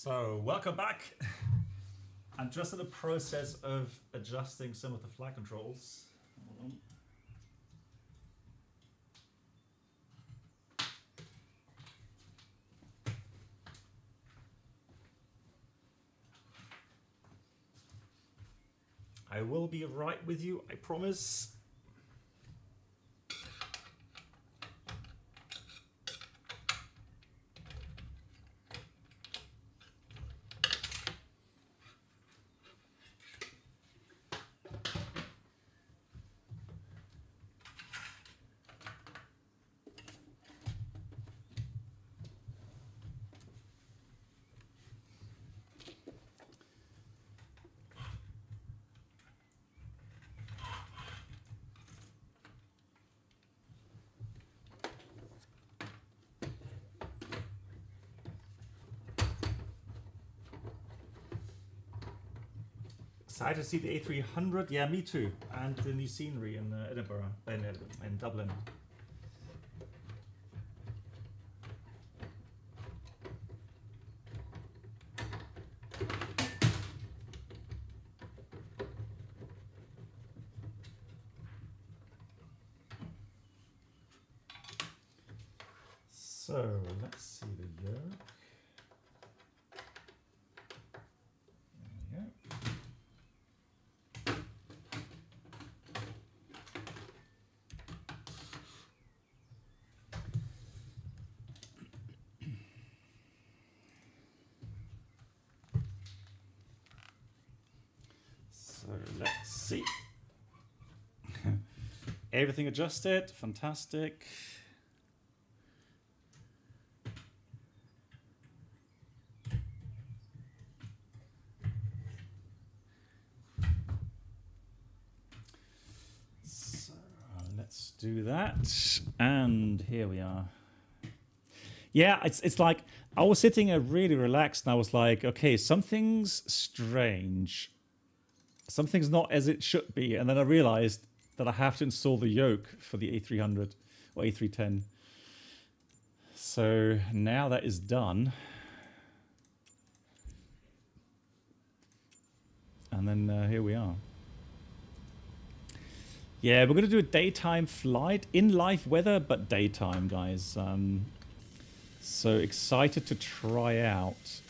So, welcome back. I'm just in the process of adjusting some of the flight controls. Hold on. I will be right with you, I promise. Excited to see the A300. Yeah, me too. And the new scenery in Edinburgh, in Dublin. So let's see the yoke. There we go. So let's see. Everything adjusted, fantastic. So let's do that. And here we are. Yeah, it's like I was sitting there really relaxed and I was like, okay, something's strange. Something's not as it should be. And then I realized that I have to install the yoke for the A300 or A310. So now that is done. And then here we are. Yeah, we're going to do a daytime flight in live weather, but daytime, guys. So excited to try out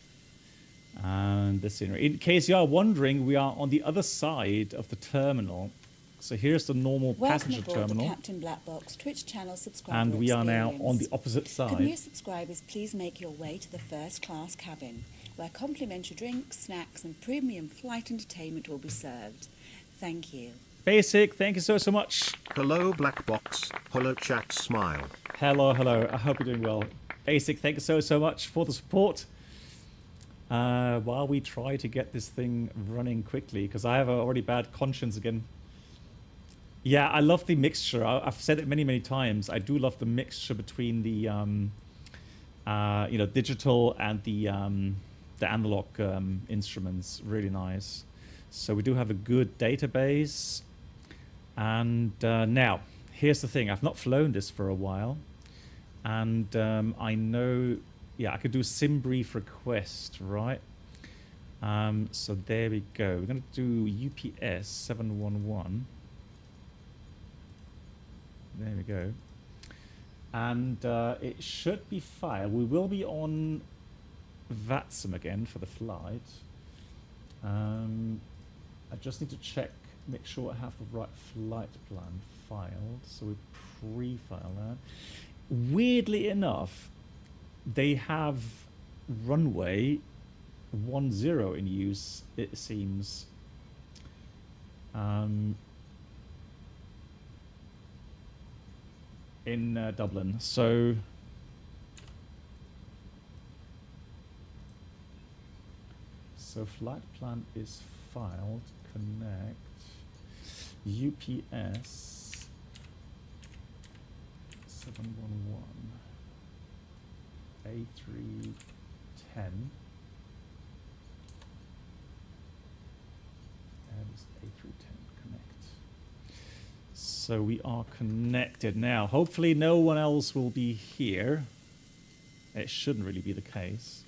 the scenery. In case you are wondering, we are on the other side of the terminal. So here's the normal passenger terminal. The Captain Black Box Twitch channel subscriber and we are now on the opposite side. Could new subscribers please make your way to the first class cabin, where complimentary drinks, snacks and premium flight entertainment will be served. Thank you. Basic, thank you so much. Hello Black Box, hello chat smile. Hello, hello, I hope you're doing well. Basic, thank you so much for the support. While we try to get this thing running quickly, because I have a already bad conscience again. Yeah, I love the mixture. I've said it many times. I do love the mixture between the digital and the analog instruments. Really nice. So we do have a good database. And now, here's the thing. I've not flown this for a while. And I know, yeah, I could do sim brief request, right? So there we go. We're going to do UPS 711. There we go. And it should be fine. We will be on VATSIM again for the flight. I just need to check, make sure I have the right flight plan filed. So we pre-file that. Weirdly enough, they have runway 10 in use, it seems. In Dublin. So flight plan is filed. Connect UPS 711 A310. And it's A310 connect. So we are connected now. Hopefully no one else will be here. It shouldn't really be the case.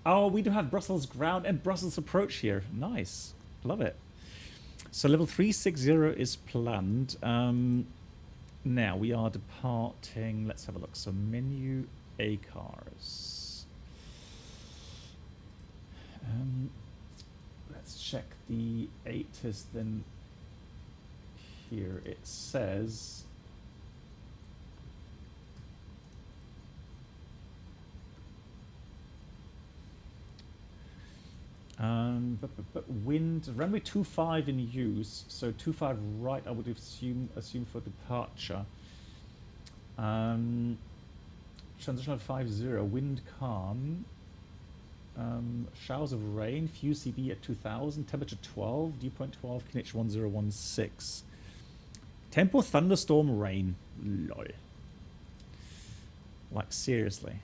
Oh, we do have Brussels ground and Brussels approach here. Nice. Love it. So level 360 is planned. Now we are departing. Let's have a look. So menu A cars. Let's check the ATIS then. Here it says but wind runway 25 in use, so 25 right I would assume for departure. Transitional 50, wind calm, showers of rain, FUCB at 2000, temperature 12, dew point 12, KNH 1016. Tempo thunderstorm rain. Lol. Like seriously.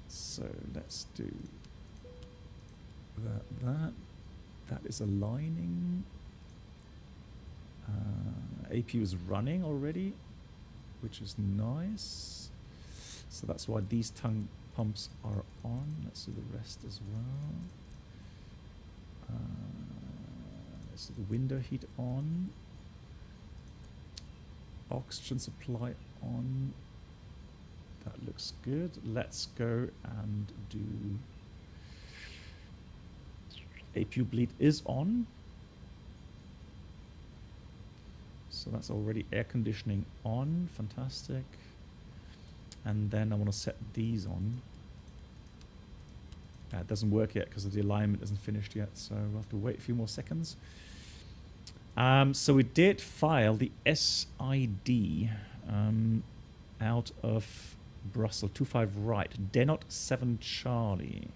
So let's do that is aligning. APU is running already, which is nice. So that's why these tongue pumps are on. Let's do the rest as well. Let's do the window heat on. Oxygen supply on. That looks good. Let's go and do APU bleed is on. So that's already air conditioning on. Fantastic. And then I want to set these on. It doesn't work yet because the alignment isn't finished yet, so we'll have to wait a few more seconds. So we did file the SID out of Brussels, 25 right, Denot 7 Charlie.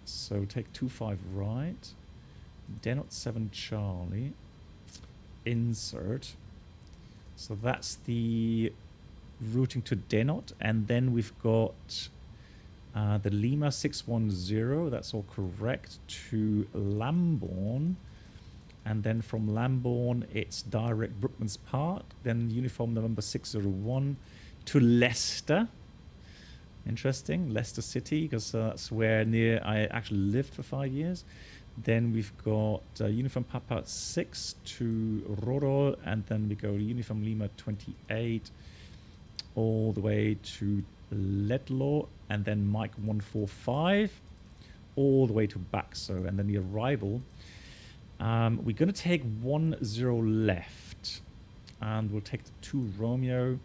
So take 25 right, Denot 7 Charlie, insert. So that's the routing to Denot, and then we've got the Lima 610, that's all correct, to Lambourne. And then from Lambourne, it's direct Brookman's Park. Then uniform November 601 to Leicester. Interesting, Leicester City, because that's where near I actually lived for 5 years. Then we've got uniform Papa 6 to Rorol, and then we go uniform Lima 28 all the way to Ledlaw, and then Mike 145 all the way to Baxo, and then the arrival. We're going to take 10 left, and we'll take the 2 Romeo,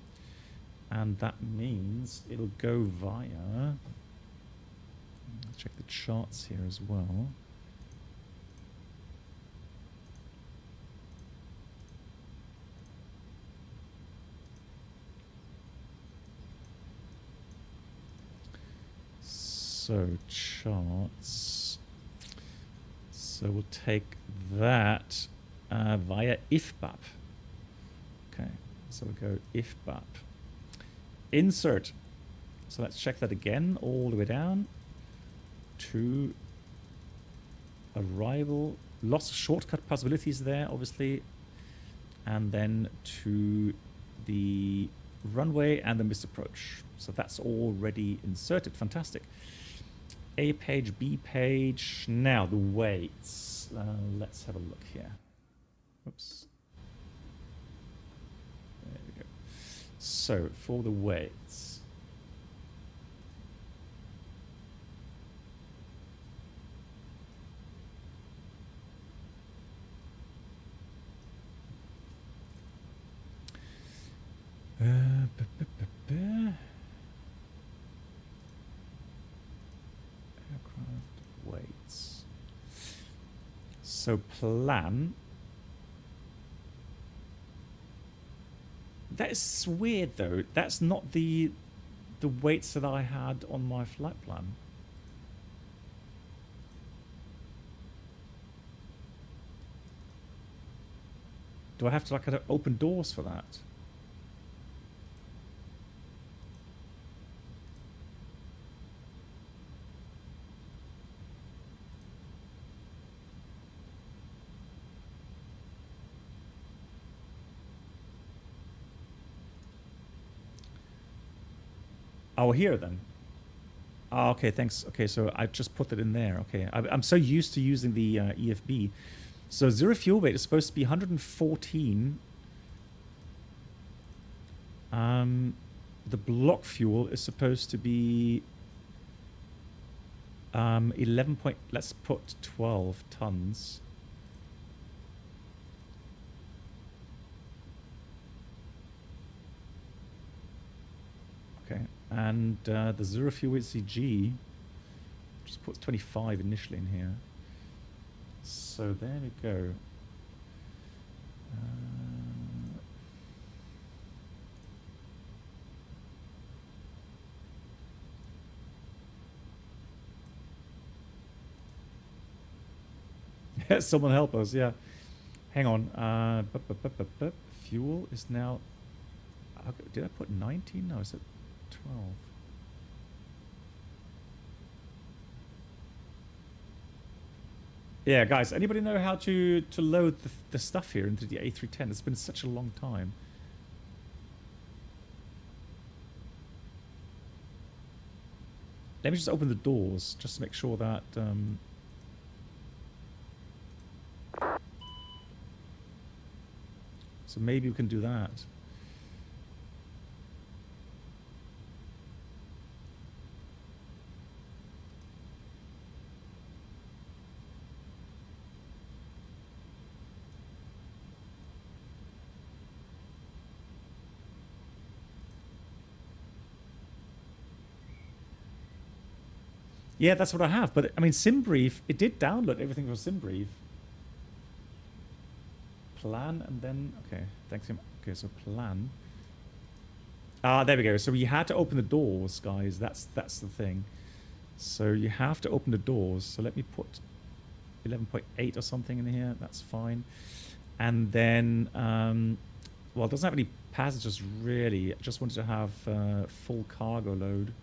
and that means it'll go via, let's check the charts here as well. So charts. So we'll take that via IFBAP. Okay, so we'll go IFBAP. Insert. So let's check that again, all the way down to arrival. Lots of shortcut possibilities there, obviously. And then to the runway and the missed approach. So that's already inserted. Fantastic. A page, B page. Now the weights. Let's have a look here. Oops. There we go. So for the weights. Weights. So plan. That is weird though. That's not the weights that I had on my flight plan. Do I have to like open doors for that? Oh, here then. Oh, okay, thanks. Okay, so I just put that in there. Okay, I'm so used to using the EFB. So zero fuel weight is supposed to be 114. The block fuel is supposed to be 11 point. Let's put 12 tons. Okay, and the zero fuel CG, just put 25 initially in here. So there we go. Someone help us, yeah. Hang on. Fuel is now... Did I put 19? No, is it 12? Yeah, guys, anybody know how to load the stuff here into the A310? It's been such a long time. Let me just open the doors, just to make sure that... So maybe we can do that. Yeah, that's what I have. But I mean, SimBrief, it did download everything from SimBrief. Plan and then, okay, thanks. Okay, so plan. Ah, there we go. So you had to open the doors, guys. That's the thing. So you have to open the doors. So let me put 11.8 or something in here. That's fine. And then, well, it doesn't have any passengers really. I just wanted to have full cargo load.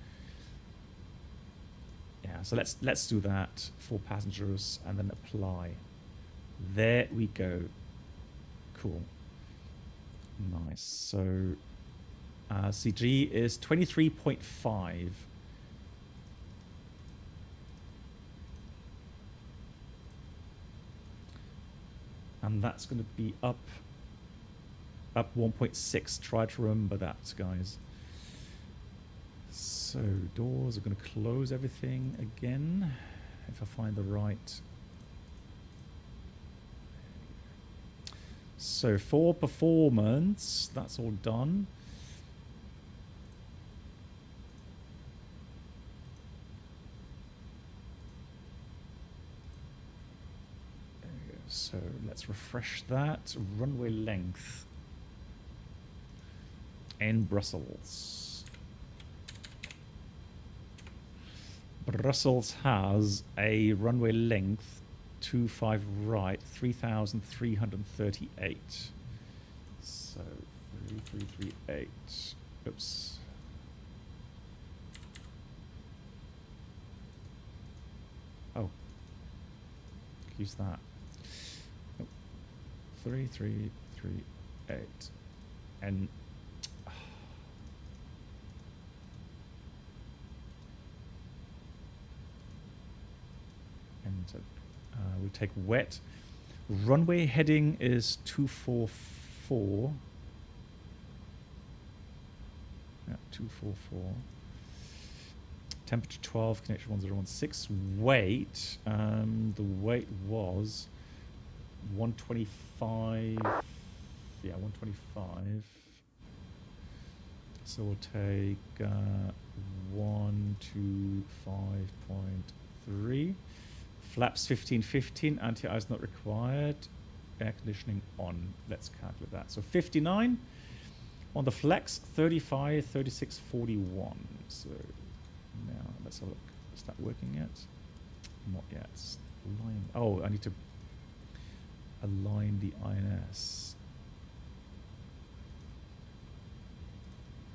Yeah, so let's do that. 4 passengers and then apply. There we go. Cool. Nice. So CG is 23.5. And that's going to be up 1.6. Try to remember that, guys. So doors are going to close everything again. If I find the right. So for performance, that's all done. So let's refresh that. Runway length in Brussels. Brussels has a runway length 25 right, 3,338. So 3338. Oops. Oh. Use that. 3338. And we'll take wet. Runway heading is 244. Yeah, 244. Temperature 12, connection 1016. Weight, the weight was 125. Yeah, 125. So we'll take 125.3. Flaps 1515, anti-ice not required. Air conditioning on. Let's calculate that. So 59 on the flex, 35, 36, 41. So now let's have a look. Is that working yet? Not yet. Align. Oh, I need to align the INS.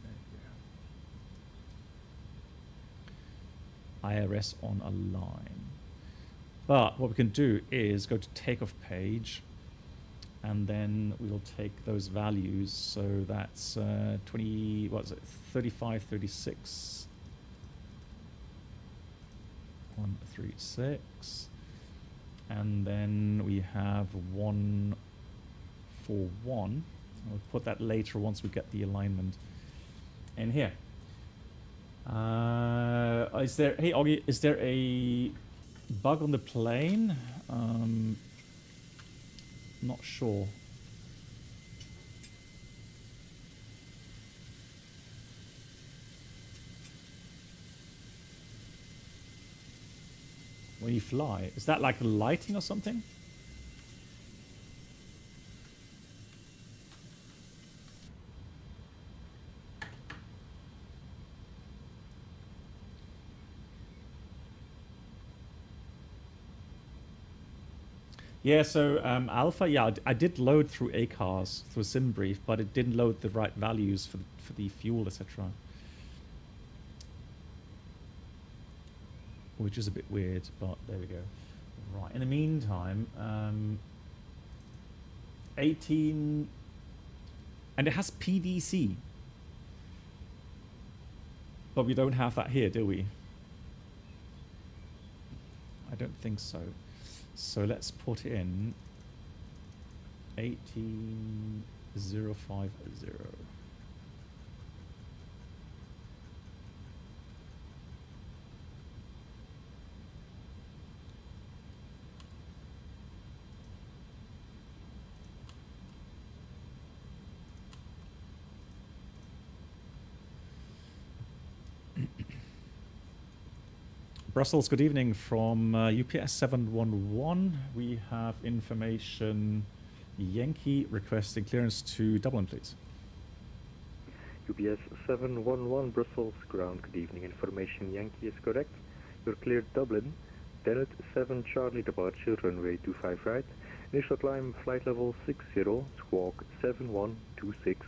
There you go. IRS on align. But what we can do is go to takeoff page, and then we'll take those values. So that's 20, what is it, 35, 36. 136. And then we have 141. We'll put that later once we get the alignment in here. Is there, hey Augie, is there a bug on the plane? Not sure. When you fly, is that like lighting or something? Yeah, so Alpha, yeah, I did load through ACARS, through SimBrief, but it didn't load the right values for the fuel, etc. Which is a bit weird, but there we go. Right, in the meantime, 18, and it has PDC. But we don't have that here, do we? I don't think so. So let's put in 18050. Brussels, good evening from UPS 711. We have information Yankee requesting clearance to Dublin, please. UPS 711 Brussels, ground, good evening. Information Yankee is correct. You're cleared Dublin. Dennet 7 Charlie departure, runway 25 right. Initial climb, flight level 60, squawk 7126.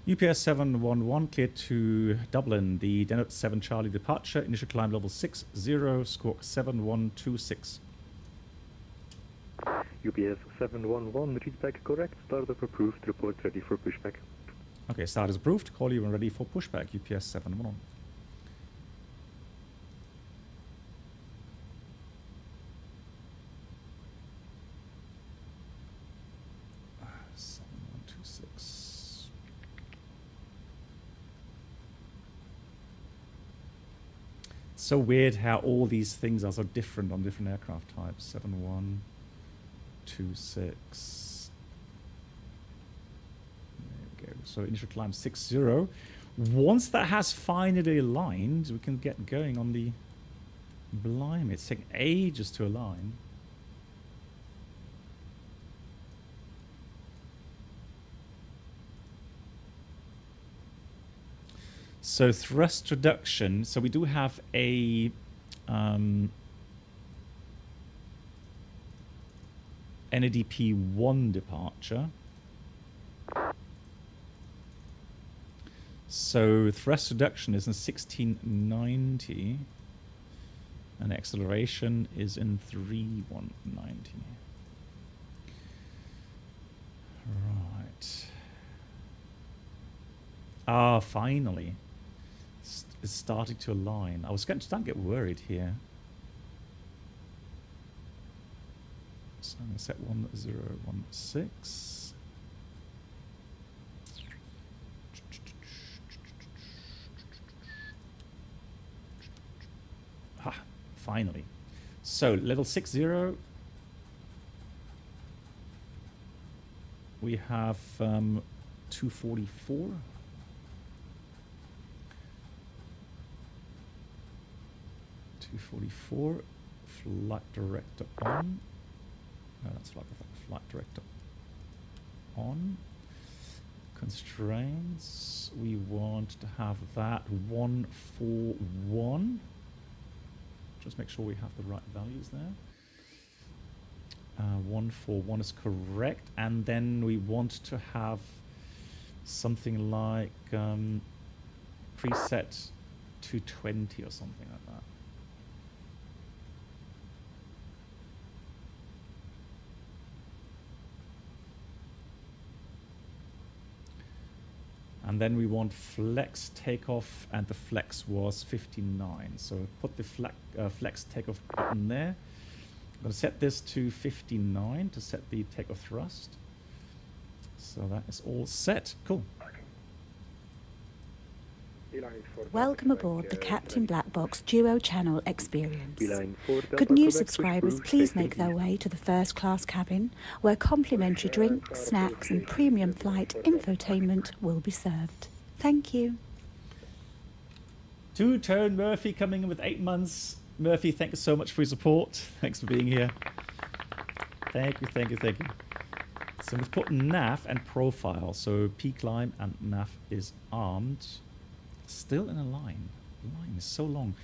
UPS 711 cleared to Dublin. The Dennet 7 Charlie departure, initial climb level 60, squawk 7126. UPS 711, read back correct. Startup approved, report ready for pushback. Okay, start is approved. Call you when ready for pushback, UPS 711. So weird how all these things are so different on different aircraft types. 7126. There we go. So initial climb 60. Once that has finally aligned, we can get going on the blimey. It's taking ages to align. So thrust reduction. So we do have a NADP 1 departure. So thrust reduction is in 1690, and acceleration is in 3190. Right. Ah, finally. It's starting to align. I was starting to get worried here. So I'm going to set 1016. Ha, finally. So level 60. We have 244. 244, flight director on. No, that's flight director on. Constraints, we want to have that 141. Just make sure we have the right values there. 141 is correct, and then we want to have something like preset 220 or something like that. And then we want flex takeoff, and the flex was 59. So put the flex takeoff button there. I'm going to set this to 59 to set the takeoff thrust. So that is all set. Cool. Welcome aboard the Captain Black Box Duo Channel experience. Could new subscribers please make their way to the first class cabin, where complimentary drinks, snacks and premium flight infotainment will be served. Thank you. Two-tone Murphy coming in with 8 months. Murphy, thank you so much for your support. Thanks for being here. Thank you, thank you, thank you. So we've put nav and profile. So P climb and nav is armed. Still in a line. The line is so long.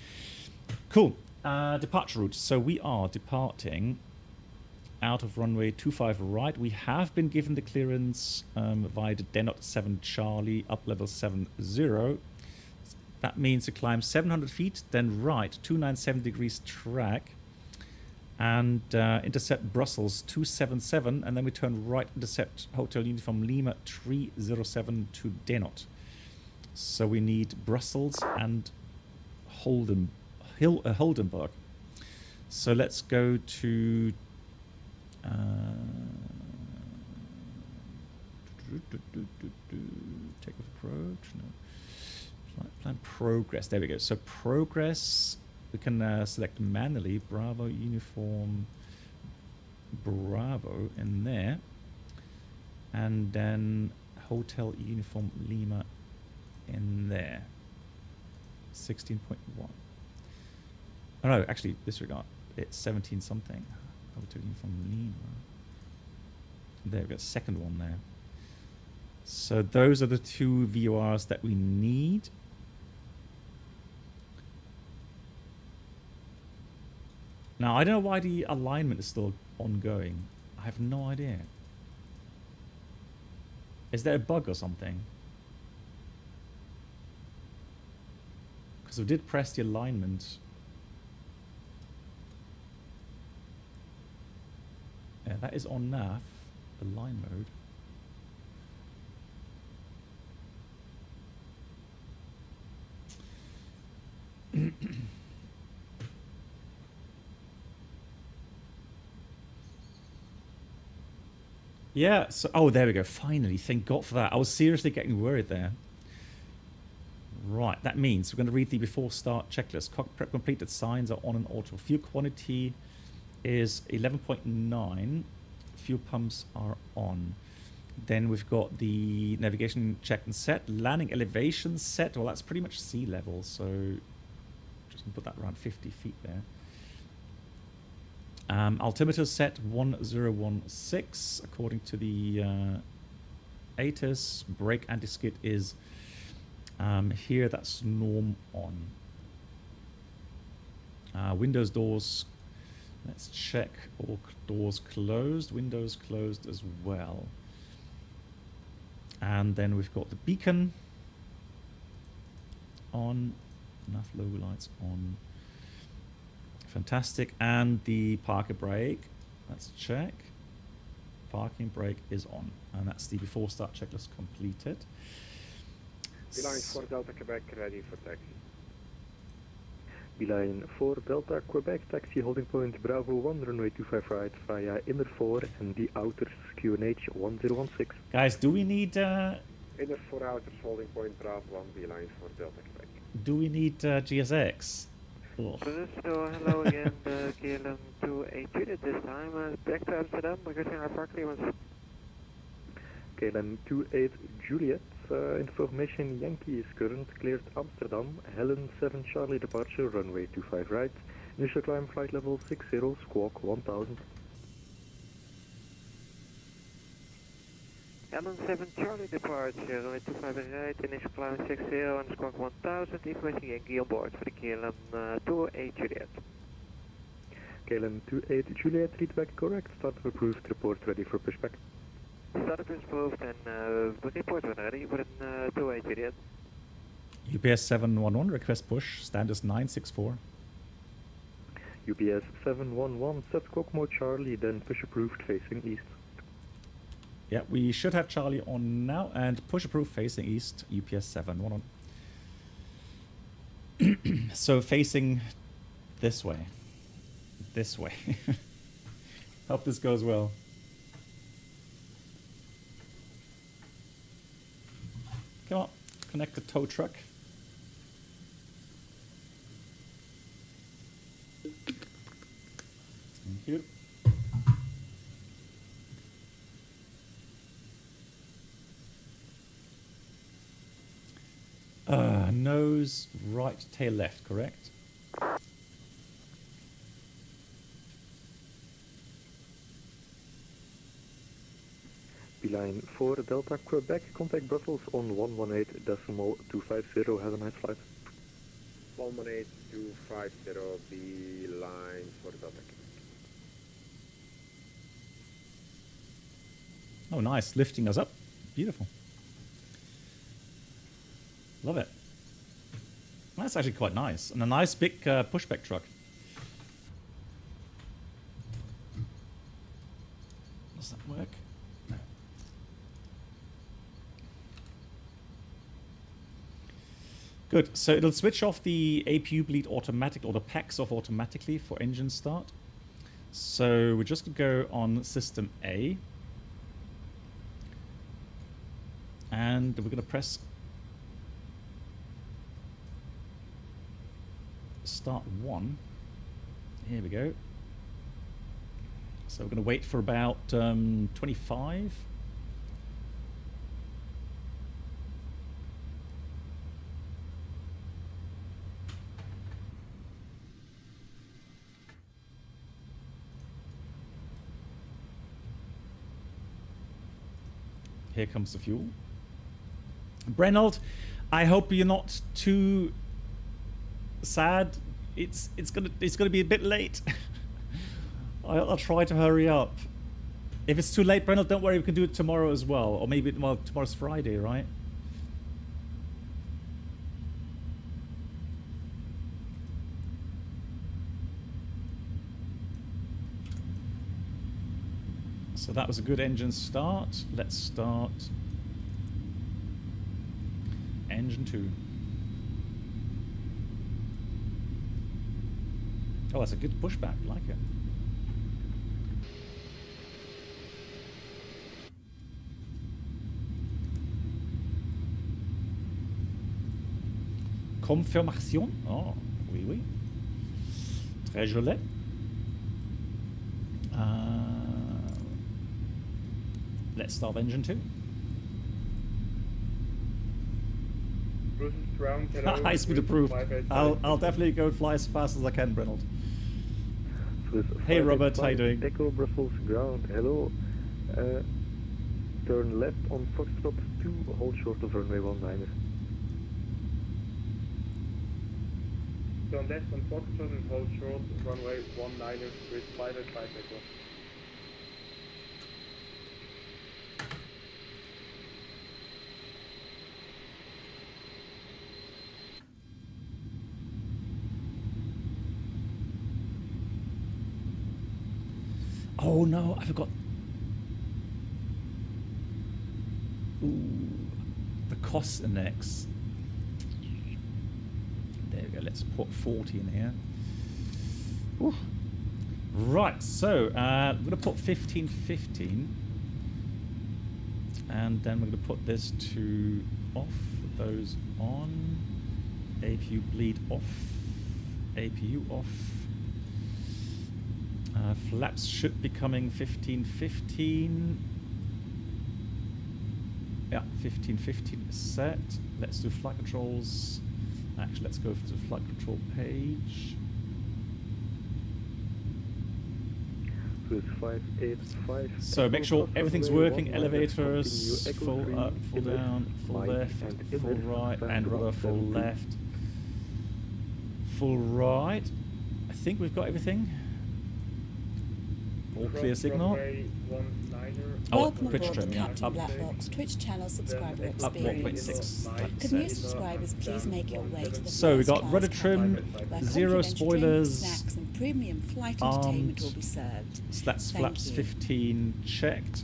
Cool. Departure route. So we are departing out of runway 25 right. We have been given the clearance via the Denot 7 Charlie up level 70. That means to climb 700 feet, then right 297 degrees track and intercept Brussels 277, and then we turn right, intercept Hotel Uniform Lima 307 to Denot. So we need Brussels and Holdenburg. So let's go to takeoff approach. No, flight plan progress. There we go. So progress. We can select manually Bravo Uniform Bravo in there, and then Hotel Uniform Lima in there. 16.1. Oh no, actually disregard. It's 17 something. Hotel Uniform Lima. There we go, second one there. So those are the two VORs that we need. Now I don't know why the alignment is still ongoing. I have no idea. Is there a bug or something? Because we did press the alignment. Yeah, that is on nav, the line mode. Yeah, so, oh, there we go. Finally, thank God for that. I was seriously getting worried there. Right, that means we're going to read the before start checklist. Cockpit prep completed, signs are on and auto. Fuel quantity is 11.9. Fuel pumps are on. Then we've got the navigation checked and set. Landing elevation set. Well, that's pretty much sea level, so just gonna put that around 50 feet there. Altimeter set 1016 according to the ATIS. Brake anti-skid is here, that's norm on. Windows, doors, let's check all doors closed, windows closed as well. And then we've got the beacon on, enough low lights on. Fantastic. And the parking brake, let's check. Parking brake is on, and that's the before start checklist completed. Beeline 4 Delta Quebec ready for taxi. Beeline 4 Delta Quebec taxi holding point Bravo 1 runway 25 right via inner 4 and the outers QNH 1016. Guys, do we need inner 4 outers holding point Bravo 1 Beeline 4 Delta Quebec. do we need GSX? Oh. So hello again, KLM 282 at this time, back to Amsterdam, requesting our far clearance. KLM 28 Juliet, information Yankee is current, cleared Amsterdam, Helen 7 Charlie departure, runway 25 right, initial climb flight level 60, squawk 1000. Helen 7 Charlie departure, runway 25 right, initial climb 60 and squawk 1000, information Yankee on board for the KLM 28 Juliet. KLM 28 Juliet, read back correct, startup approved, report ready for pushback. Startup is approved and report when ready for the 28 Juliet. UPS 711, request push, standard 964. UPS 711, set squawk mode Charlie, then push approved facing east. Yeah, we should have Charlie on now, and push approved facing east, UPS 7. One on. So facing this way. This way. Hope this goes well. Come on, connect the tow truck. Thank you. Nose right, tail left, correct? Beeline 4 Delta Quebec, contact Brussels on 118.250. Have a nice flight. 118.250, Beeline 4 Delta Quebec. Oh, nice, lifting us up. Beautiful. Love it. That's actually quite nice. And a nice big pushback truck. Does that work? No. Good. So it'll switch off the APU bleed automatic, or the packs off automatically for engine start. So we're just going to go on system A. And we're going to press start 1. Here we go. So we're going to wait for about 25. Here comes the fuel. Brenold, I hope you're not too sad. It's gonna be a bit late. I'll try to hurry up. If it's too late, Brenold, don't worry, we can do it tomorrow as well, or maybe, well, tomorrow's Friday, right? So that was a good engine start. Let's start engine 2. Oh, that's a good pushback. I like it. Confirmation. Oh, oui, oui. Très joli. Let's start engine 2. High speed approved. I'll definitely go fly as fast as I can, Brenold. Hey Robert, how you doing? Echo Brussels ground, hello. Turn left on Foxtrot 2, hold short of runway 19er. Turn left on Foxtrot and hold short runway 19er with flight at 5 takeoff. Oh no, I forgot. Ooh, the cost index. There we go, let's put 40 in here. Ooh. Right, so we're going to put 1515. And then we're going to put this to off, those on. APU bleed off. APU off. Flaps should be coming 1515. Yeah, 1515 is set. Let's do flight controls. Actually, let's go to the flight control page. So make sure everything's working. Elevators full up, full down, full left, full right, and rudder full left, full right. I think we've got everything. All clear signal. Welcome aboard the Captain Black Box Twitch channel subscriber experience. 1.6. Could new subscribers please make your way to the So we got first rudder class trim, cabin, 0 where spoilers, drinks, snacks and premium flight entertainment will be served. slats Thank flaps you. 15 checked,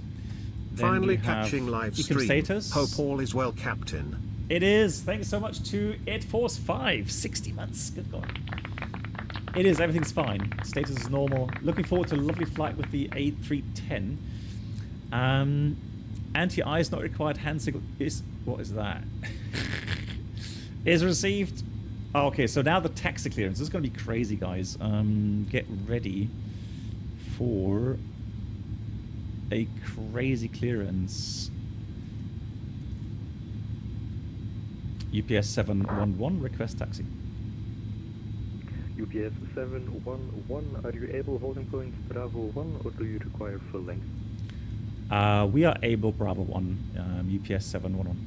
Finally we have catching live econ stream. status. Hope all is well, Captain. It is. Thanks so much to EdForce5. 60 months. Good God. It is. Everything's fine. Status is normal. Looking forward to a lovely flight with the A310. Anti-eyes not required. Hand signal is... What is that? Is received. Oh, okay, so now the taxi clearance. This is going to be crazy, guys. Get ready for a crazy clearance. UPS 711, request taxi. UPS 711, are you able holding point Bravo 1 or do you require full length? We are able Bravo 1, UPS 711.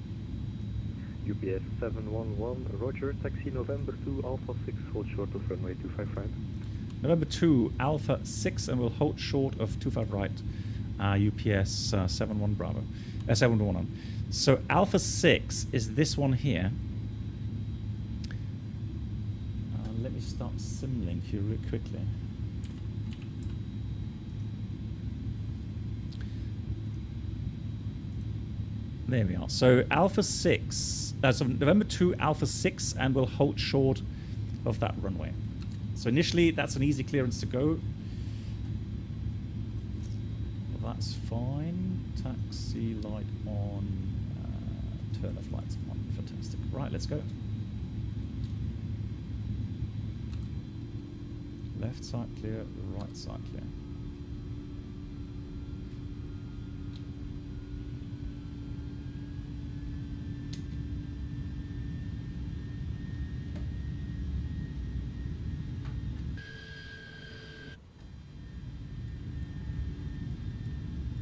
UPS 711, roger, taxi November 2 Alpha 6, hold short of runway 25 right. November 2 Alpha 6 and we'll hold short of 25 right. UPS 71 Bravo. 711. So Alpha 6 is this one here. Let me start simulating here real quickly. There we are. So Alpha 6, so November 2 Alpha 6 and we'll hold short of that runway. So initially that's an easy clearance to go. That's fine. Taxi light on. Turn off lights on. Fantastic. Right, let's go. Left side clear, right side clear.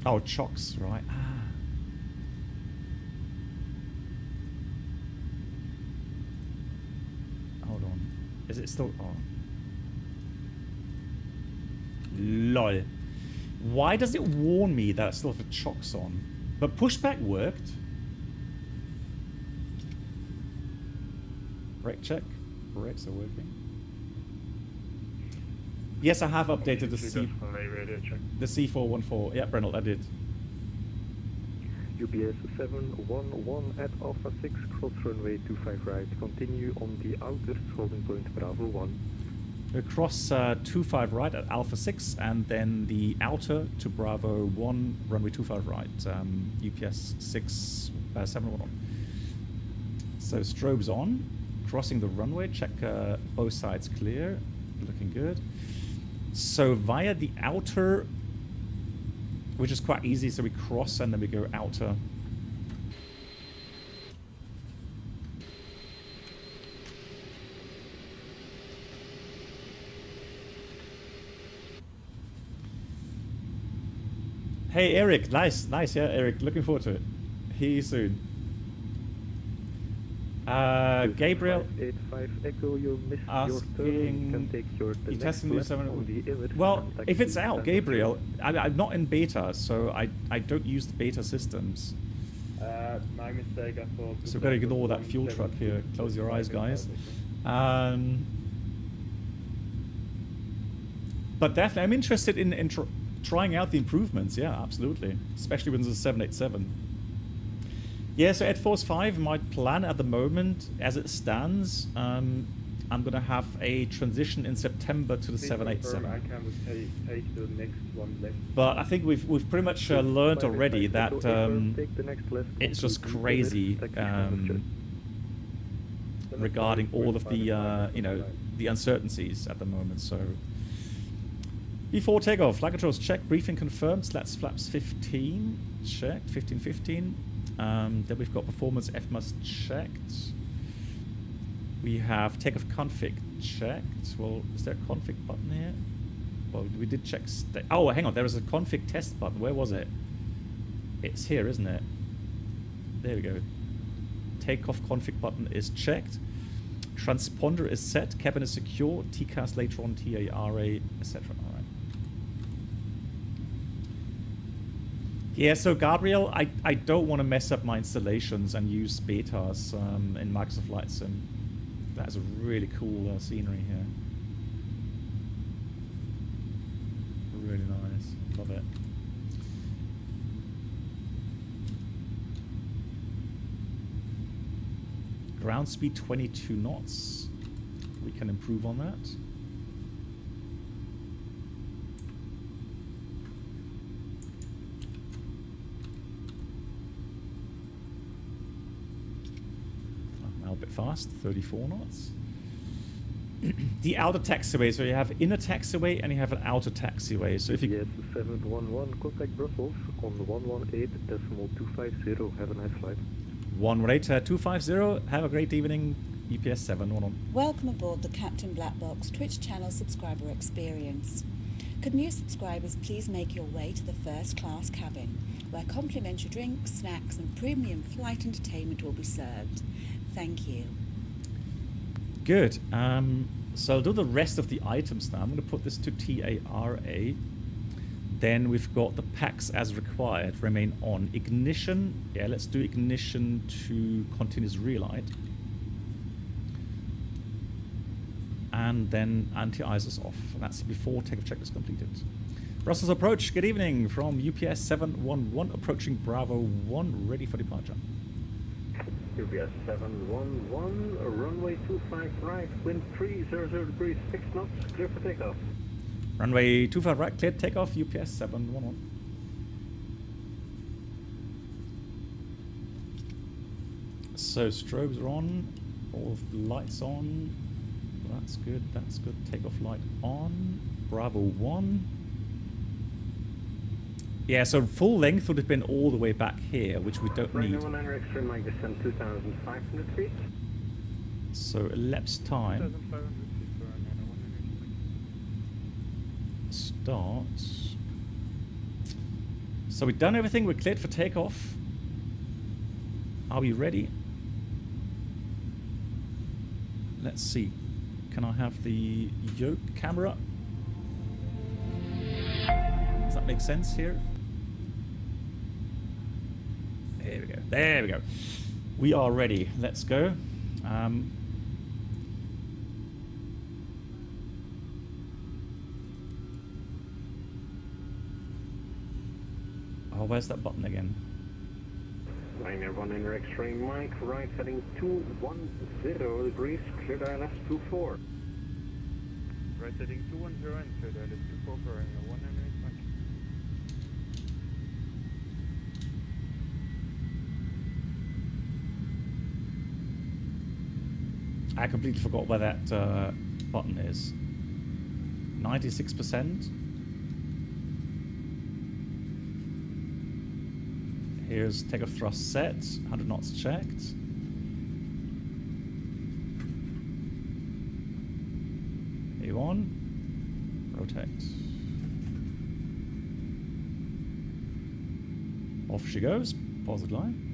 Oh, chocks, right. Hold on. Is it still on? Lol. Why does it warn me that I still have the chocks on? But pushback worked. Brake check. Brakes are working. Yes, I have updated the C414. Yeah, Brennell, I did. UPS 711 at Alpha 6, cross runway 25 right. Continue on the outers, holding point Bravo 1. Cross 25 right at Alpha 6, and then the outer to Bravo 1, runway 25 right. UPS 711. So strobes on. Crossing the runway. Check both sides clear. Looking good. So via the outer, which is quite easy, so we cross and then we go outer. Hey Eric, nice, yeah Eric, looking forward to it. Hear you soon. Gabriel 85 Echo, you missed your turn. You can take your next left on the image. Well, if it's out, Gabriel, I'm not in beta, so I don't use the beta systems. My mistake, I thought. So we've got to ignore that fuel truck here. Close your eyes, guys. But definitely, I'm interested in trying out the improvements. Yeah, absolutely. Especially when there's a 787. Yeah, so EdForce5, my plan at the moment, as it stands, I'm going to have a transition in September to the 787. I can take the next one left. But I think we've pretty much learned already that it's just crazy regarding all of the the uncertainties at the moment. So before takeoff, flight controls check, briefing confirmed. Slats flaps 15 checked, 15. Then we've got performance FMUS checked. We have takeoff config checked. Well, is there a config button here? Well, we did check. Oh, hang on. There is a config test button. Where was it? It's here, isn't it? There we go. Takeoff config button is checked. Transponder is set. Cabin is secure. TCAS later on. TARA, etc. All right. Yeah, so Gabriel, I don't want to mess up my installations and use betas in Microsoft Flight Sim. That is a really cool scenery here. Really nice. Love it. Ground speed 22 knots. We can improve on that. Now a bit fast, 34 knots. The outer taxiway, so you have inner taxiway and you have an outer taxiway. So if you... Yes, 711, contact Brussels on 118.250. Have a nice flight. 118.250, have a great evening, EPS 711. Welcome aboard the Captain Black Box Twitch channel subscriber experience. Could new subscribers please make your way to the first class cabin, where complimentary drinks, snacks and premium flight entertainment will be served. Thank you. Good. So I'll do the rest of the items now. I'm going to put this to TARA. Then we've got the packs as required. Remain on. Ignition. Yeah, let's do ignition to continuous relight. And then anti-ice off. And that's before takeoff check is completed. Brussels approach. Good evening from UPS 711 approaching Bravo 1, ready for departure. UPS 711, runway 25 right, wind 300 degrees, 6 knots, clear for takeoff. Runway 25 right, cleared takeoff, UPS 711. So strobes are on, all of the lights on. That's good, that's good. Takeoff light on. Bravo 1. Yeah, so full length would have been all the way back here, which we don't need. Extreme mic descent 2,500 feet. So elapsed time starts. So we've done everything, we're cleared for takeoff. Are we ready? Let's see. Can I have the yoke camera? Does that make sense here? There we go. There we go. We are ready. Let's go. Oh, where's that button again? Liner 1 inner extreme mic, right heading 210 degrees, cleared ILS 24. Right heading 210 and cleared ILS 24 for 198 mic. I completely forgot where that button is. 96%. Here's takeoff thrust set, 100 knots checked. A1, rotate. Off she goes, positive line.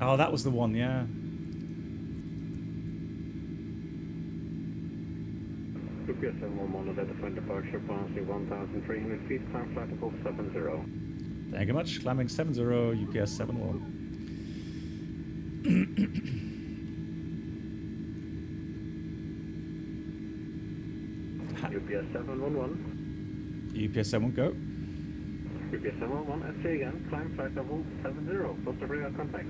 Oh, that was the one, yeah. UPS 711, identified departure, passing 1,300 feet, climb flight above 70. Thank you much. Climbing 70, UPS 711. UPS 711. UPS 7 go. UPS 711, SC again, climb flight level 70, close to radar contact.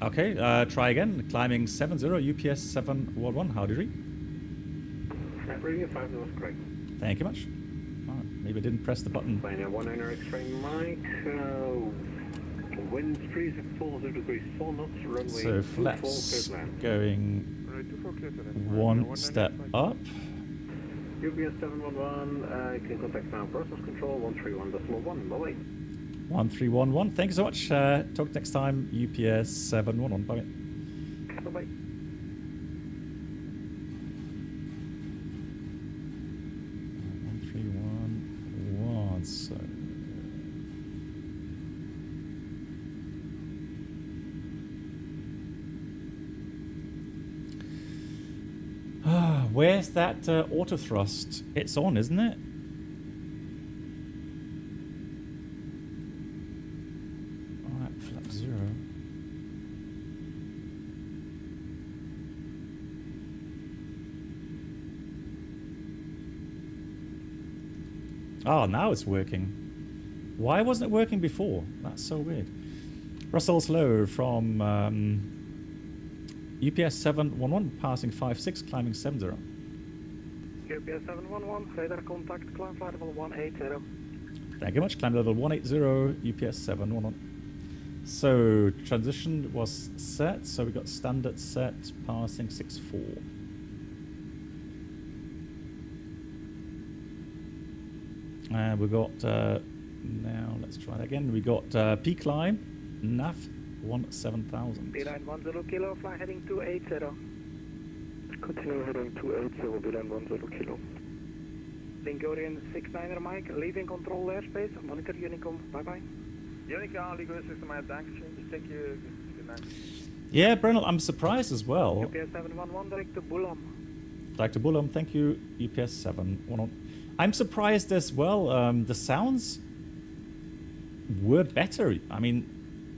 Okay, try again. Climbing 70, UPS 711. How did you read? Radio 5 was correct. Thank you much. Oh, maybe I didn't press the button. Liner 1 inner extreme mic, wind 340 degrees, 4 knots, runway So flaps going one step up. UPS 711, you can contact now process control 131.1, bye-bye. 1311. Thank you so much. Talk next time. UPS 711. Bye. Bye-bye. So where's that auto thrust? It's on, isn't it? Alright, flap 0. Oh, now it's working. Why wasn't it working before? That's so weird. Russell Slow from UPS 711 passing 56, climbing 70. UPS 711, radar contact, climb flight level 180. Thank you much. Climb level 180, UPS 711. So transition was set, so we got standard set, passing 64. And we got, now let's try that again. We got P climb, nav 17,000. Beeline 10 kilo, fly heading 280. Continue heading 280, Beeline 10 kilo. Lingorian 69er Mike, leaving control airspace, monitor Unicom, bye bye. Unica, legal system, dankeschön. Thank you. Good night. Yeah, Brennell, I'm surprised as well. UPS 711, direct to Bulam. Dr. Bullum, thank you. UPS 711. I'm surprised as well. The sounds were better. I mean,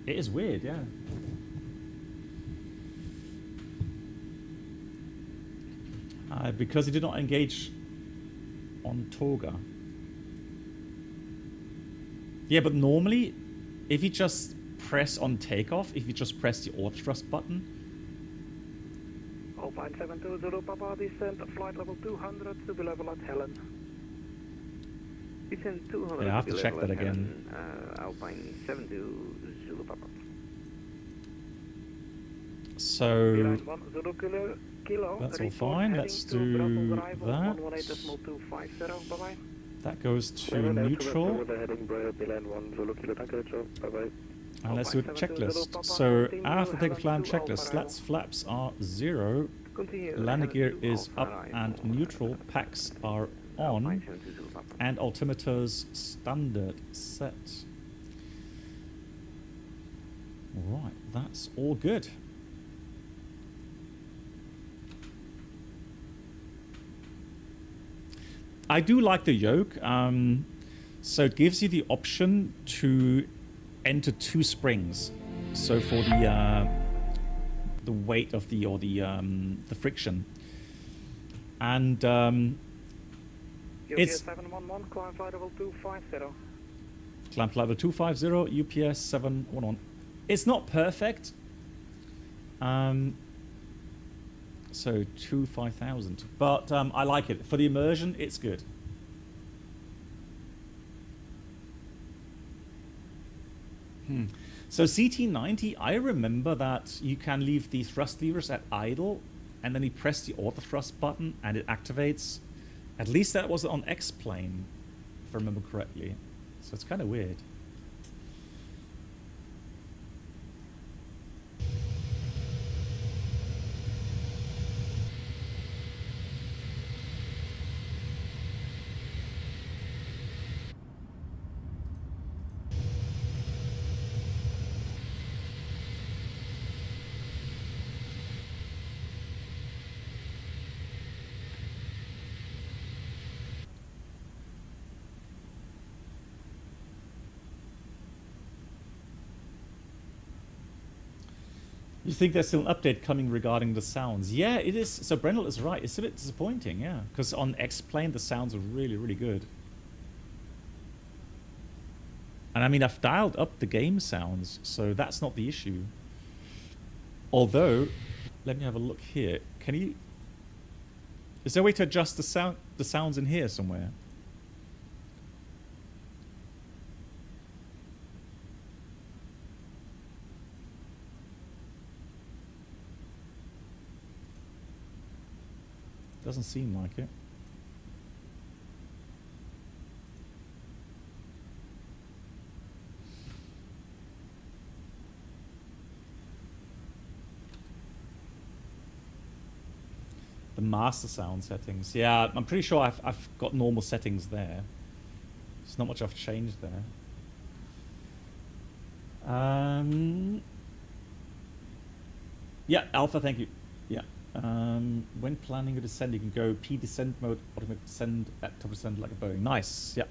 it is weird, yeah. Because it did not engage on Toga. Yeah, but normally, if you just press on takeoff, if you just press the auto thrust button. Alpine 720 Papa, descent, flight level 200 to be level at Helen. Descent 200 Yeah, I have to check that again. Alpine 72 Zulu Papa. So Beeline 1 Zulu kilo, that's all report fine. heading Let's to do Brussels arrival, that. 118.250, bye bye. That goes to neutral. Heading Beeline 1 Zulu kilo, thank you, bye bye. And let's do a checklist. So after takeoff flying checklist, slats flaps are 0, landing gear is up and neutral, packs are on, and altimeters standard set. Right, that's all good. I do like the yoke, so it gives you the option to enter 2 springs. So for the weight of the the friction, and it's 711, climb flight level 250. climb flight level 250, UPS 711. It's not perfect. So 5,000, but I like it for the immersion. It's good. So CT90, I remember that you can leave the thrust levers at idle, and then you press the auto thrust button and it activates. At least that was on X-plane, if I remember correctly. So it's kind of weird. You think there's still an update coming regarding the sounds? Yeah, it is. So Brendel is right. It's a bit disappointing, yeah. Because on X-Plane, the sounds are really, really good. And I mean, I've dialed up the game sounds, so that's not the issue. Although, let me have a look here. Can you... Is there a way to adjust the sounds in here somewhere? Doesn't seem like it. The master sound settings. Yeah, I'm pretty sure I've got normal settings there. There's not much I've changed there. Yeah, Alpha, thank you. Yeah. When planning a descent, you can go P descent mode, automatic descend at 2% like a Boeing. Nice, yeah.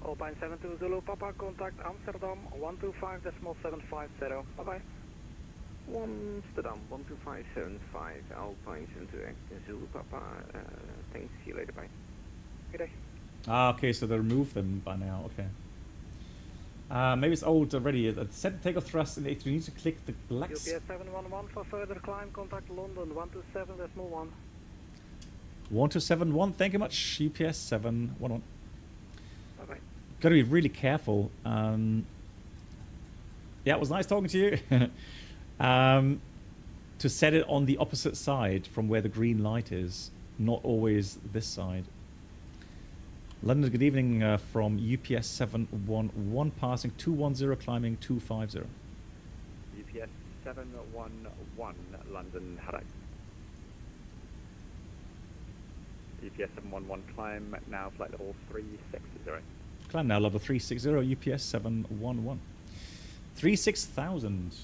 Alpine 72 Zulu Papa, contact Amsterdam 125.750. Bye bye. Amsterdam 125.75, Alpine 72 Zulu Papa. Thanks, see you later, bye. Good day. Ah, okay, so they removed them by now. Okay. Maybe it's old already. Set takeoff thrust in the You need to click the black. UPS 711 for further climb. Contact London 127.1. 1271. Thank you much. UPS 711. Bye bye. Got to be really careful. Yeah, it was nice talking to you. To set it on the opposite side from where the green light is, not always this side. London, good evening from UPS 711, passing 210, climbing 250. UPS 711, London, hello. UPS 711, climb now, flight level 360. Climb now, level 360, UPS 711. 36,000.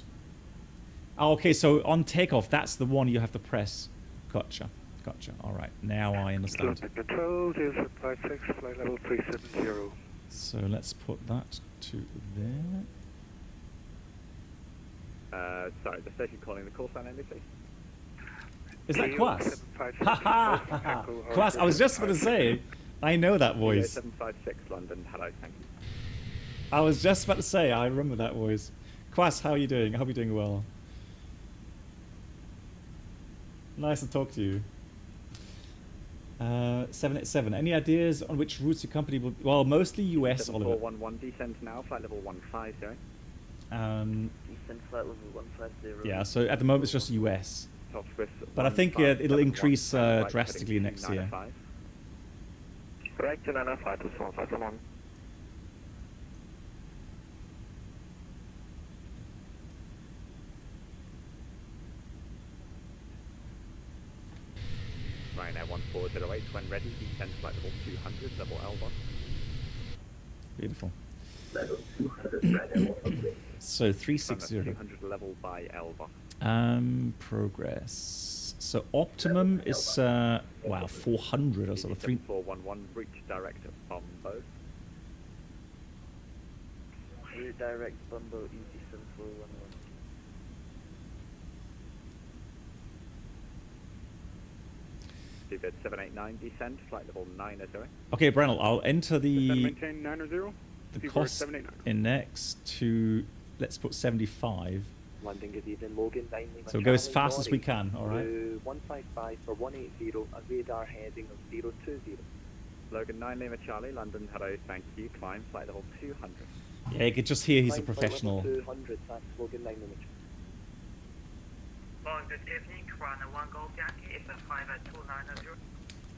Oh, okay, so on takeoff, that's the one you have to press. Gotcha. Gotcha. All right. Now I understand. Control, 056, flight level 370. So let's put that to there. Sorry, the station calling the call sign NBC. Is that Quas? Ha ha! Quas, I was just going to say, I know that voice. 756, London, hello, thank you. I was just about to say, I remember that voice. Quas, how are you doing? I hope you're doing well. Nice to talk to you. 787. Any ideas on which routes your company will? Well, mostly US, Oliver. 7411, descend now, flight level 150. Descend flight level 150. Yeah, so at the moment it's just US. But I think it'll increase drastically next year. Correct, 295 to 151. Ryanair 1408, when ready, descend flight level 200, level Elba. Beautiful. So 360. 200 level by Elba. Progress. So optimum is wow, 400 or sort of 3. 411, reach direct from both. Redirect Bumbo easy 7411. Seabird 789, descend, flight level 90. Okay, Brennell, I'll enter the Maintain 90. cost in next to, let's put 75. London, good evening, Logan, 9 Lima So go as Charlie, fast as we can, alright? 155 for 180, a radar heading of 020. Logan 9 Lima Charlie, London, hello, thank you, climb, flight level 200. Yeah, you can just hear he's a Climb professional. Flight level 200, thanks, Logan 9 Lima Charlie. Long, good evening, Ryanair 1 Golf Yankee, it's a 5 at 290.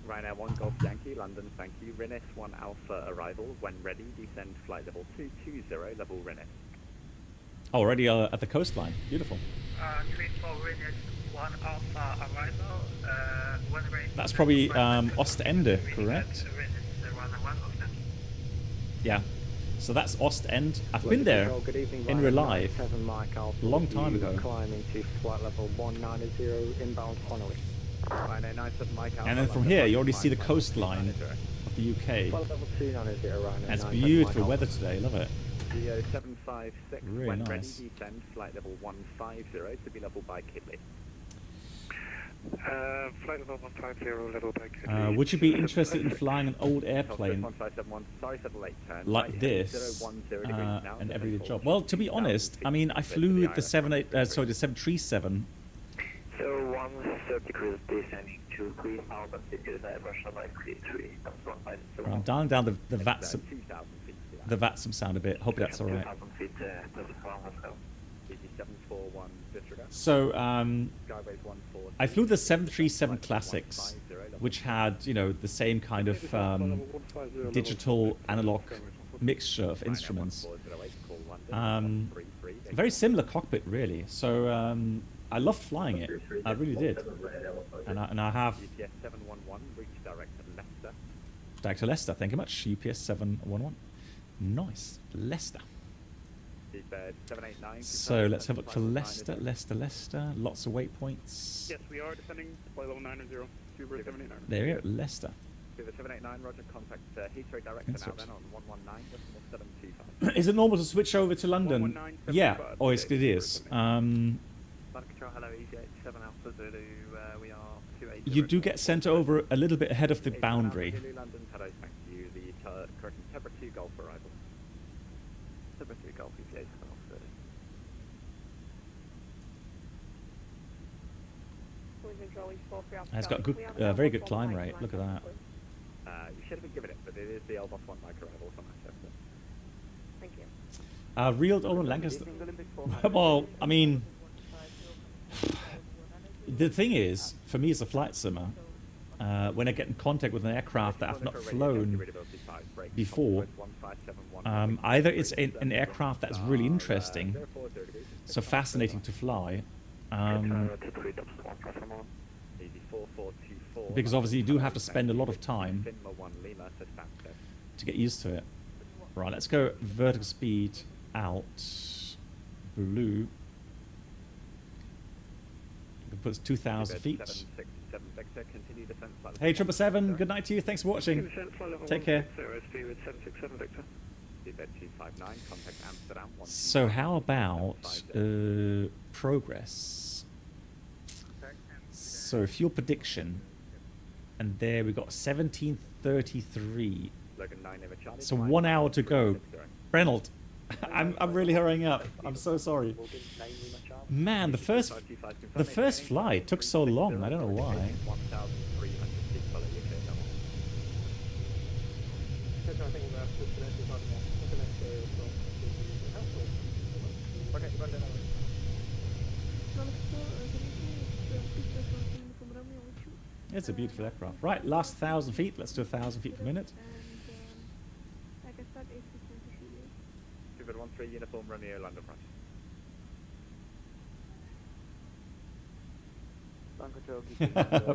Ryanair 1 Golf Yankee, London, thank you, Rinnis 1 Alpha arrival, when ready, descend flight level 220, level Rinnis. Already at the coastline. Beautiful. 34 Rinnis 1 Alpha arrival, when ready. That's probably Ostende, correct? Ryanair 1 Golf Yankee. Yeah. So that's Ostend. I've been there in real life a long time ago. Climbing to flight level 190, inbound Connolly. Ryanair 97 Mike Alpha, And then from London, here, you already see the climb, coastline of the UK. Flight level 290, Ryanair. And it's 97 beautiful Mike weather Alpha. today. Love it. Geo 756, Really when nice. ready, descend flight level 150 to be level by Kidley. Flight level 150, level by Kidley. Would you be interested in flying an old airplane 1571, sorry for the late turn. like Right, this 010 degrees now, an descend everyday for job? Well, to be 15,000 honest, I feet mean, I to flew the the 737. 130 degrees descending to Queen Albert, because Russia like 3. That's 157. I'm dialing down the That's, VATSIM, 2,000 feet. the VATSIM sound a bit. Hope that's all right. 2,000 feet, plus a farm as well. BG 741, disregard. So Skyways 140. I flew the 737 Classics, which had, you know, the same kind of digital analog mixture of instruments. Very similar cockpit, really. So I loved flying it. I really did. And I have UPS 711, reach direct to Leicester. back to Leicester. Thank you much. UPS 711. Nice. Leicester. Seabird 789. So let's have a look for Leicester. Leicester. Lots of waypoints. Yes, we are descending flight level 90, Seabird 789. There you go. Leicester. With the 789, roger, contact Heathrow direct That's now it. then on 119, decimal 725. Is it normal to switch over to London? 119, Yeah. 75, Oh, yes, it is. London Control, hello, easy 87 Alpha Zulu, we are 280. You do get sent over a little bit ahead of the boundary. London, hello, thank you. The arrival. Number 3 Golf EVA 730. And it's got good, very good climb rate. Look at that. You should have been given it, but it is the Elbos 1 micro arrival from Manchester. Thank you. Real Olin Lancaster. Well, I mean, the thing is, for me as a flight simmer, when I get in contact with an aircraft that I've not flown before, either it's an aircraft that's really interesting, so fascinating to fly, because obviously you do have to spend a lot of time to get used to it. Right, let's go vertical speed out, blue. It puts 2,000 feet. Hey, 777, good night to you. Thanks for watching. Take care. So how about progress? So fuel prediction, and there we got 17:33. So 1 hour to go. Reynolds, I'm really hurrying up. I'm so sorry. Man, the first flight took so long. I don't know why. It's a beautiful aircraft. Right, last 1,000 feet. Let's do 1,000 feet per minute. Super 13 uniform Romeo London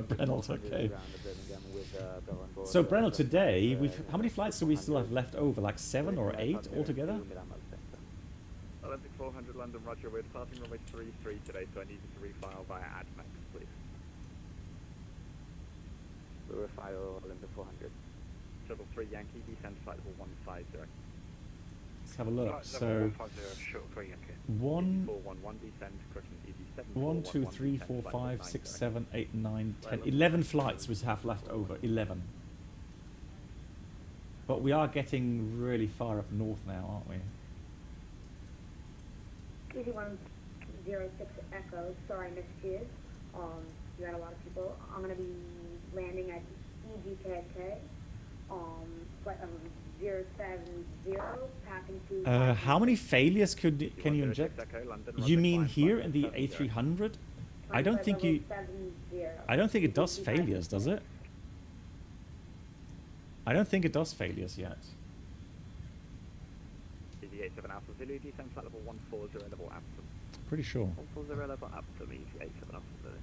Brennell, okay. So Brennell, today, how many flights do we still have left over? Like 7 or 8 altogether? Olympic 400 London, Roger. We're departing runway 33 today, so I need you to refile via ADMEX, please. We'll refile Olympic 400. Shuttle 3 Yankee, descend flight level 150. Let's have a look. So 1, 2, 3, 4, 5, 6, 7, 8, 9, 10, 11 flights we have left over. 11. But we are getting really far up north now, aren't we? 2106 Echo. Sorry, I missed you. You had a lot of people. I'm gonna be landing at EGKK. Flight 070, passing to. How many failures can you inject? You mean here in the A300? I don't think you. I don't think it does failures, does it? I don't think it does failures yet. Pretty sure. 140 level Apsom, EV87 Apsom.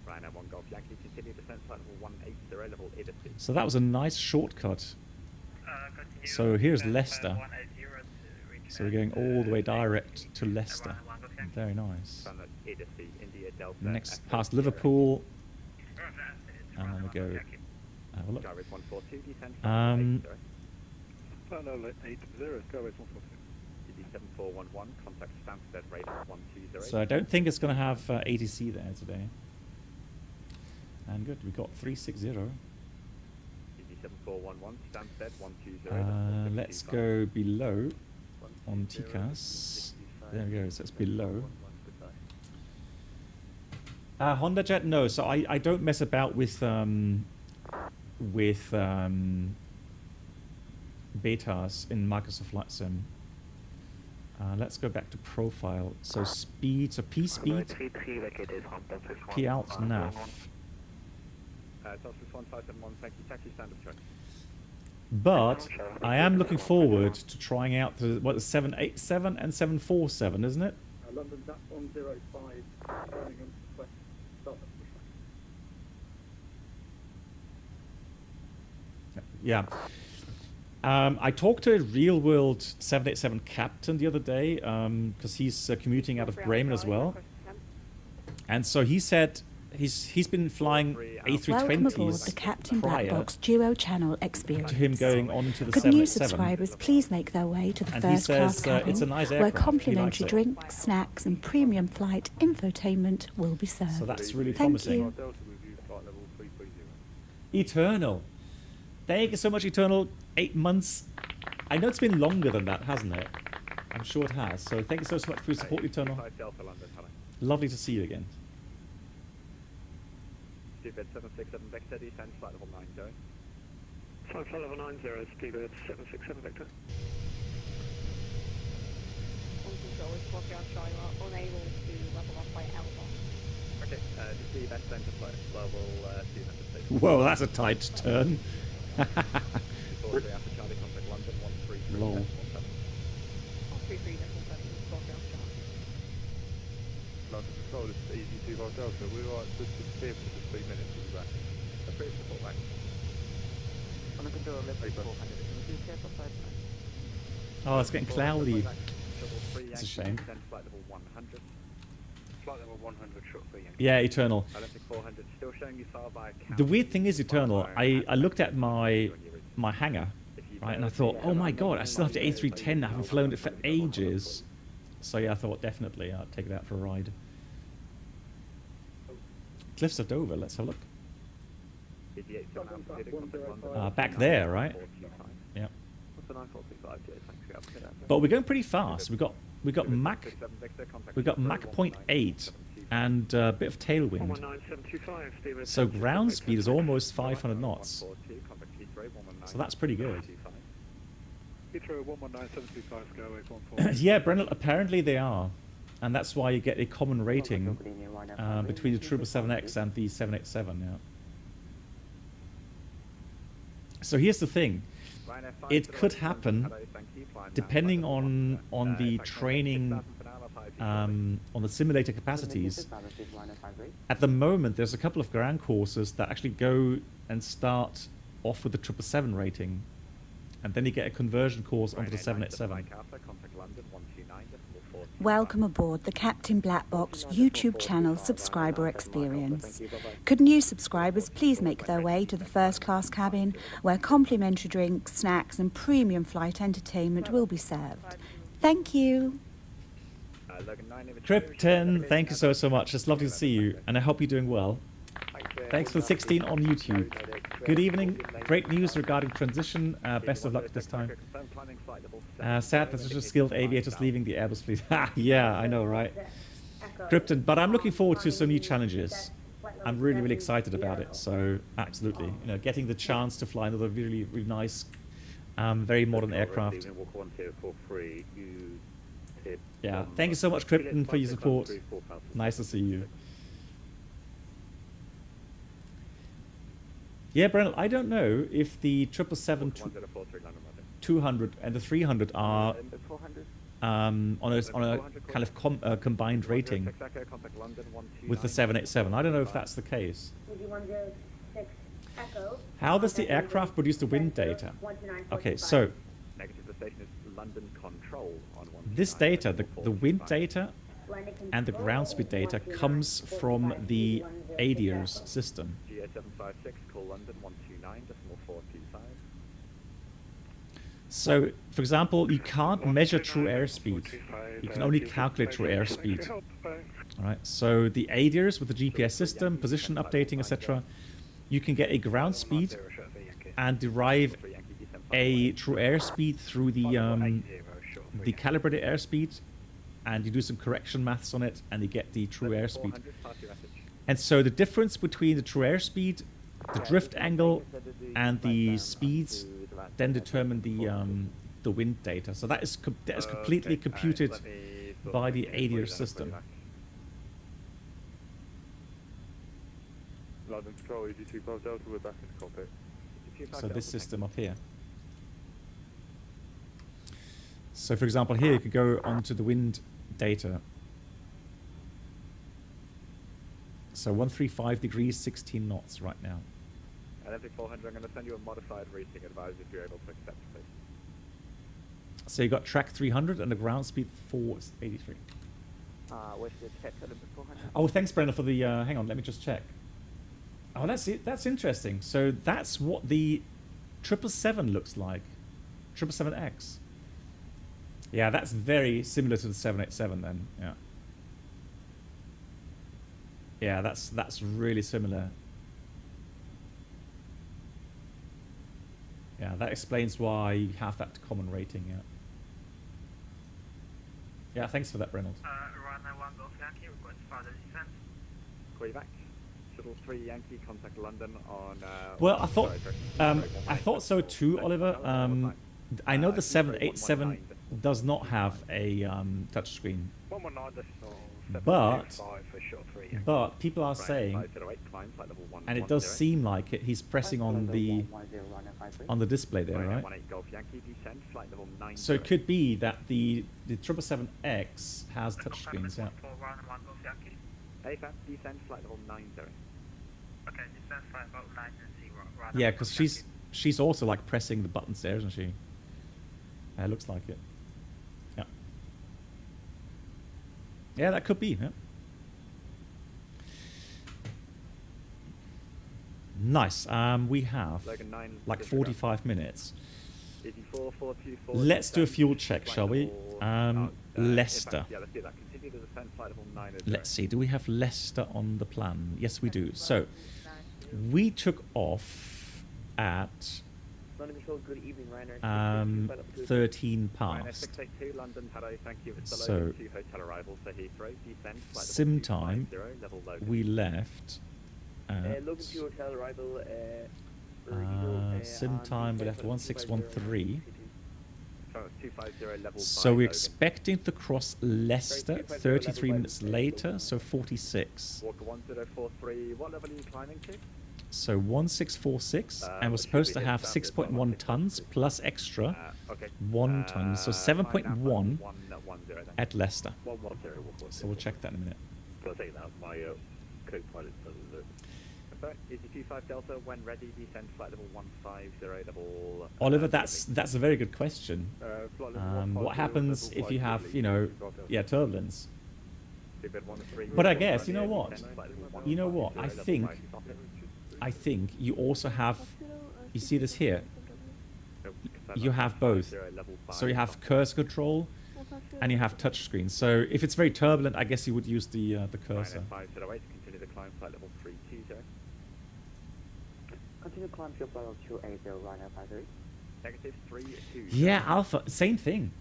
Rhino 1 Golf Yankee, continue descent flight level 180 level EBBR. So that was a nice shortcut. So here's Leicester. So we're going all the way direct to Leicester. Very nice. Next, past Liverpool. And then we go. Have a look. So I don't think it's going to have ATC there today. And good, we got 360. Let's go below on TCAS. There we go, so it's below. Honda Jet, no. So I don't mess about with betas in Microsoft Flight Sim. Let's go back to profile. So speed, so P speed, P alt nav. But I am looking forward to trying out the 787 and 747, isn't it? London, that's 105, Birmingham, West, Yeah. I talked to a real-world 787 Captain the other day because he's commuting out of Bremen as well. And so he said he's been flying A320s Welcome aboard the Captain Black Box Duo Channel experience. To him going on to the Could 787. new subscribers please make their way to the And first class cabin, it's a nice where aircraft. complimentary He likes it. drinks, snacks, and premium flight infotainment will be served. So that's really Thank promising. you. Eternal. Thank you so much, Eternal. 8 months. I know it's been longer than that, hasn't it? I'm sure it has. So thank you so much for your support, Eternal. 5 Delta London, hello. Lovely to see you again. Stupid 767 Victor, descend flight level 90. Flight level 90, Stupid 767 Victor. Okay, this is the best center flight level 200. Whoa, that's a tight turn. Before we have to Charlie contact London 133. Lol. 133. London Control, this is EG2 Delta. We're right, just here for 3 minutes. We'll be back. Approved support back. On the control, level 400. Can you please careful 5 minutes? Oh, it's getting cloudy. Shuttle 3 It's a Yankee, shame. descend flight level 100. Flight level 100, short for Yankee. Yeah, Eternal. Atlantic 400, still showing you far by The weird thing is, Eternal, I looked at my hangar, right, and I thought, oh my god, I still have the A310, I haven't flown it for ages. So yeah, I thought definitely I'd take it out for a ride. Cliffs of Dover, let's have a look. Back there, right? Yeah. But we're going pretty fast. We got Mach 0.8 and a bit of tailwind. So ground speed is almost 500 knots. So that's pretty good. Yeah, Brennan, apparently they are. And that's why you get a common rating between the 777X and the 787. Yeah. So here's the thing. It could happen depending on the training, on the simulator capacities. At the moment, there's a couple of ground courses that actually go and start off with the 777 rating. And then you get a conversion course onto the 787. Welcome aboard the Captain Black Box YouTube channel subscriber experience. Could new subscribers please make their way to the first class cabin where complimentary drinks, snacks and premium flight entertainment will be served. Thank you. Krypton, thank you so much. It's lovely to see you, and I hope you're doing well. Thanks for the 16 on YouTube. Good evening. Great news regarding transition. Best of luck this time. Sad that there's just skilled aviators leaving the Airbus fleet. Yeah, I know, right? Krypton, but I'm looking forward to some new challenges. I'm really, really excited about it. So, absolutely, you know, getting the chance to fly another really, really nice, very modern aircraft. Yeah, thank you so much, Krypton, for your support. Nice to see you. Yeah, Brennan, I don't know if the 777-200 and the 300 are on a kind of combined rating with the 787. I don't know if that's the case. How does the aircraft produce the wind data? Okay, so this data, the wind data and the ground speed data comes from the ADIRS system. So, for example, you can't measure true airspeed. You can only calculate true airspeed. All right. So the ADIRS with the GPS system, position updating, etc., you can get a ground speed and derive a true airspeed through the calibrated airspeed, and you do some correction maths on it, and you get the true airspeed. And so the difference between the true airspeed, the drift angle, and the speeds then determine the wind data. So that is completely computed by the ADIRS system. London Control, EG2 Golf Delta, we're back in the cockpit. So this system up here. So for example, here you could go onto the wind data. So 135 degrees, 16 knots right now. Atlantic 400, I'm going to send you a modified rating advice if you're able to accept, please. So you got track 300 and the ground speed 483. Where's the check Olympic 400? Oh, thanks, Brenda, for the. Hang on, let me just check. Oh, that's it. That's interesting. So that's what the 777 looks like. 777X. Yeah, that's very similar to the 787 then. Yeah. Yeah, that's really similar. Yeah, that explains why you have that common rating. Yeah. Yeah, thanks for that, Reynolds. Runway 1 Golf Yankee, request further descent. Call you back. Shuttle 3 Yankee, contact London on... Well, I thought so too, Oliver. I know the 787 does not have a touchscreen, but people are saying, and it does seem like it, he's pressing on the display there, right? So it could be that the 777X has touchscreens, yeah. AFAP, descend flight level 90. Okay, descend flight level 90. Yeah, because she's also like pressing the buttons there, isn't she? It looks like it. Yeah. Yeah, that could be. Yeah. Nice. We have like 45 minutes. Let's do a fuel check, shall we? Leicester. Yeah, let's do that. Continue to descend flight level 90. Let's see. Do we have Leicester on the plan? Yes, we do. So we took off at 13 past. So sim time, we left at sim time, we left 1613. So we're expecting to cross Leicester 33 minutes later, so 46. Walker 1043, what level are you climbing to? So 1646, and we're supposed to have 6.1 tons plus extra 1 ton, so 7.1 at Leicester. So we'll check that in a minute. I'll take that. My co-pilot doesn't do it. EZ25 Delta, when ready, descend flight level 150, level... Oliver, that's a very good question. What happens if you have, turbulence? But I guess, you know what? I think you also have, you see this here? You have both. So you have cursor control and you have touchscreen. So if it's very turbulent, I guess you would use the cursor. Continue to climb flight level 320. Continue climb fuel level 280, runway 53. Negative 32. Yeah, Alpha, same thing.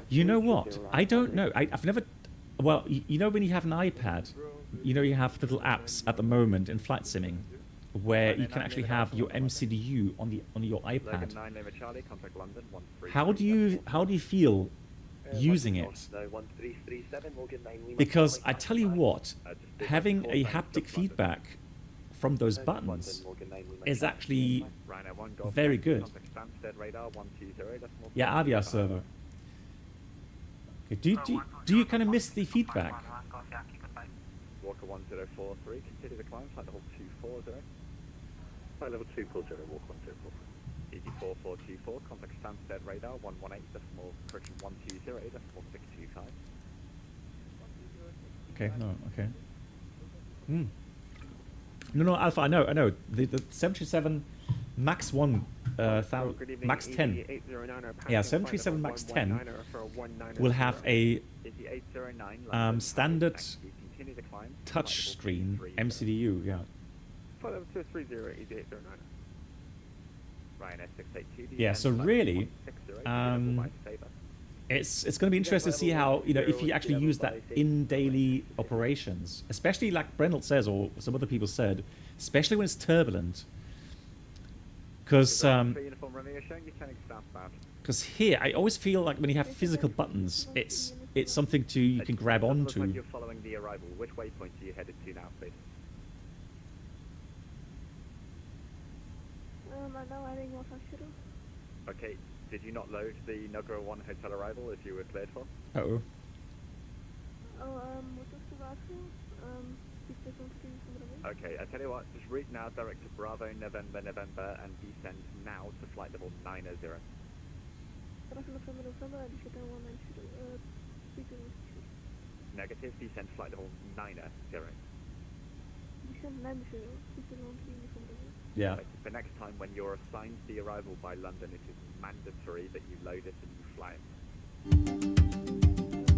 You know what? I don't know. I've never... Well, you know when you have an iPad, you have little apps at the moment in flight simming where you can actually have your MCDU on your iPad. How do you feel using it? Because I tell you what, having a haptic feedback from those buttons is actually very good. Yeah, AVIA server. Okay, do you kind of miss the feedback? Walker 1043, continue to climb, flight level 240. Flight level 240, Walker 1043. EZ4424, contact Stansted radar 118, correction 120, 625. Okay, no, okay. No, Alpha, I know. The 737 MAX 1, MAX 10. Yeah, 737 MAX 10 will have a standard touch screen MCDU, yeah. Yeah, so really, it's going to be interesting to see how, if you actually use that in daily operations, especially like Brennell says, or some other people said, especially when it's turbulent. Because here, I always feel like when you have physical buttons, it's something you can grab onto. Like you're following the arrival. Which waypoint are you headed to now, please? Okay, did you not load the Nugro 1 hotel arrival as you were cleared for? Uh-oh. Okay, I tell you what, just route now direct to Bravo, November, and descend now to flight level 90. Negative, descend flight level 90. Yeah. The next time when you're assigned the arrival by London, it is mandatory that you load it and you fly it.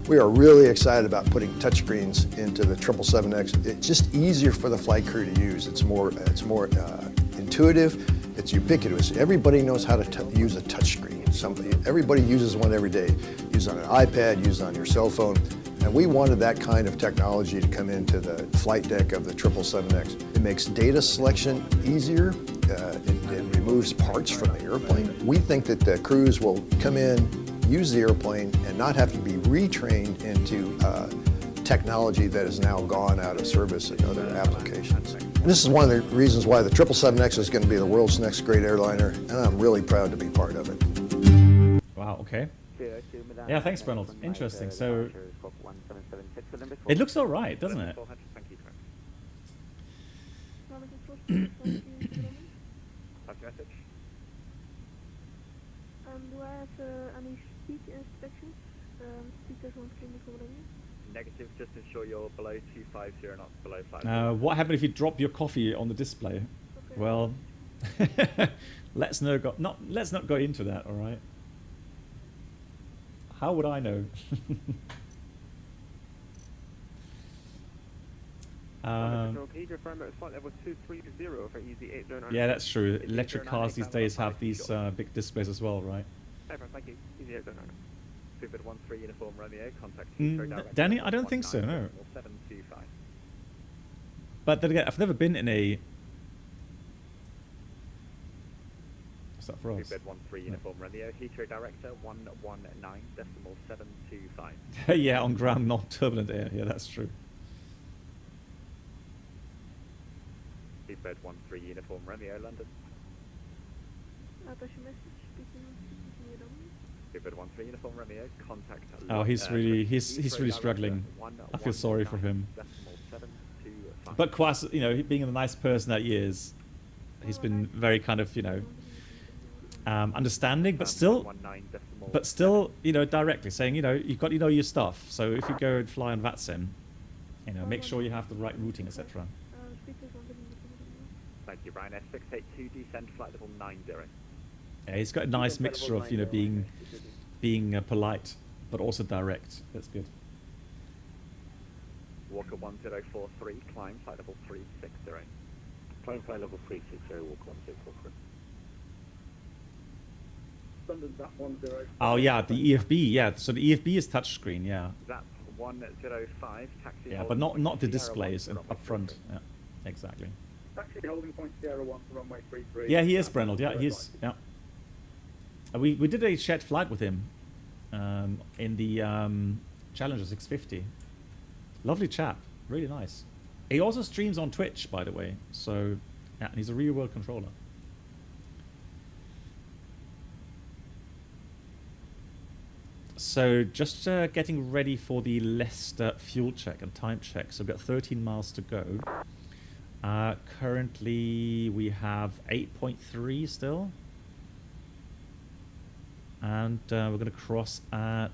We are really excited about putting touchscreens into the 777X. It's just easier for the flight crew to use. It's more intuitive. It's ubiquitous. Everybody knows how to use a touchscreen. Everybody uses one every day. Use it on an iPad, use it on your cell phone. And we wanted that kind of technology to come into the flight deck of the 777X. It makes data selection easier. It removes parts from the airplane. We think that the crews will come in, use the airplane, and not have to be retrained into technology that is now gone out of service in other applications. And this is one of the reasons why the 777X is going to be the world's next great airliner, and I'm really proud to be part of it. Wow, okay. Yeah, thanks, Reynolds. Interesting. So it looks all right, doesn't it? Do I have any speed inspections? Speakers won't clean the Negative, just ensure you're below 250, not below 5. What happened if you drop your coffee on the display? Okay. Well, let's not go into that, all right? How would I know? Yeah, that's true. Electric cars these days have these big displays as well, right? Thank you. Easy 809. 13 uniform Romeo, contact Danny, I don't think so, no. 725. But then again, I've never been in a... What's that for us? 13 uniform Romeo, Heathrow director 119.725. Yeah, on ground, not turbulent air. Yeah, that's true. Seabed 13 uniform Romeo, London. Seabed 13 uniform Romeo, contact. Oh, he's really struggling. I feel sorry for him. But Kwas, you know, being a nice person that he is, he's been very kind of, you know, understanding, but still, you know, directly saying, you know, you've got to know your stuff. So if you go and fly on VATSIM, you know, make sure you have the right routing, etc. Thank you, Brian. S682, descend flight level 90. Yeah, he's got a nice mixture of, you know, being polite, but also direct. That's good. Walker 1043, climb flight level 360. Climb flight level 360, Walker 1043. Oh yeah, the EFB, yeah. So the EFB is touchscreen, yeah. That's 105, taxi. Yeah, but not the displays up front. Yeah, exactly. Taxi holding point Sierra 1 for runway 33. Yeah, he is, Brenold. Yeah, he is. Yeah. We did a shared flight with him in the Challenger 650. Lovely chap, really nice. He also streams on Twitch, by the way. So, yeah, and he's a real world controller. So, just getting ready for the Leicester fuel check and time check. So, we've got 13 miles to go. Currently, we have 8.3 still. And we're going to cross at,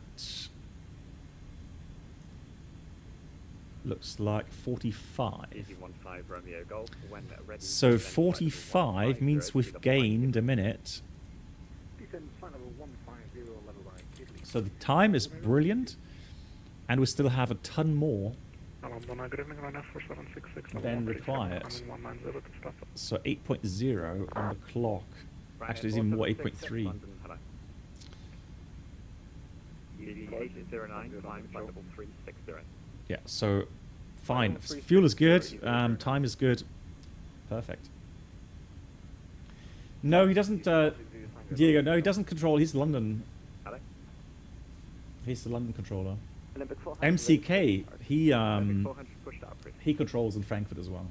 looks like 45. So 45 means we've gained a minute. So the time is brilliant, and we still have a ton more than required. So 8.0 on the clock. Actually, it's even more, 8.3. Yeah, so fine. Fuel is good, time is good. Perfect. No, he doesn't, Diego, no, he doesn't control. He's London. He's the London controller. MCK, he controls in Frankfurt as well.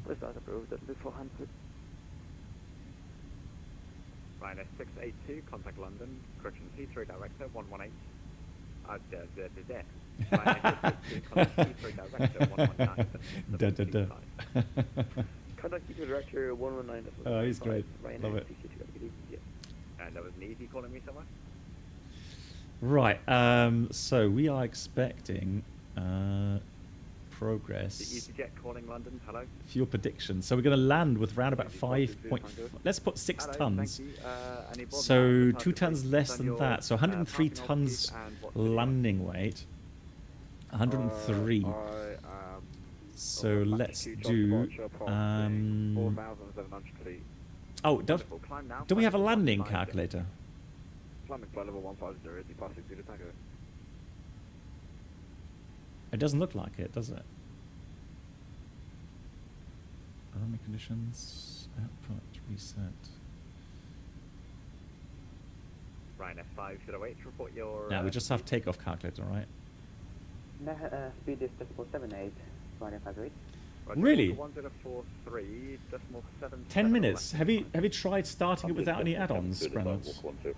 Ryan 682, contact London, correction Heathrow director 118. Contact Heathrow director 119. Oh, he's great. Love it. And that was Needy calling me somewhere. Right, so we are expecting progress. The EasyJet calling London, hello. Fuel prediction. So we're going to land with around about 5.4. Let's put 6 tons. So 2 tons less than that. So 103 tons landing weight. 103. So let's do Oh, Wonderful. Climb now. do we have a Flight level landing 150. calculator? Climbing flight level 150 as you pass it through the tango. It doesn't look like it, does it? Runway conditions, output, reset. Ryan F5, should I wait to report your... Yeah, we just have takeoff calculator, right? Speed is decimal 78, Ryan F5. Really? 1043, decimal 7. 10 minutes. Have you tried starting it without any add-ons, Reynolds? If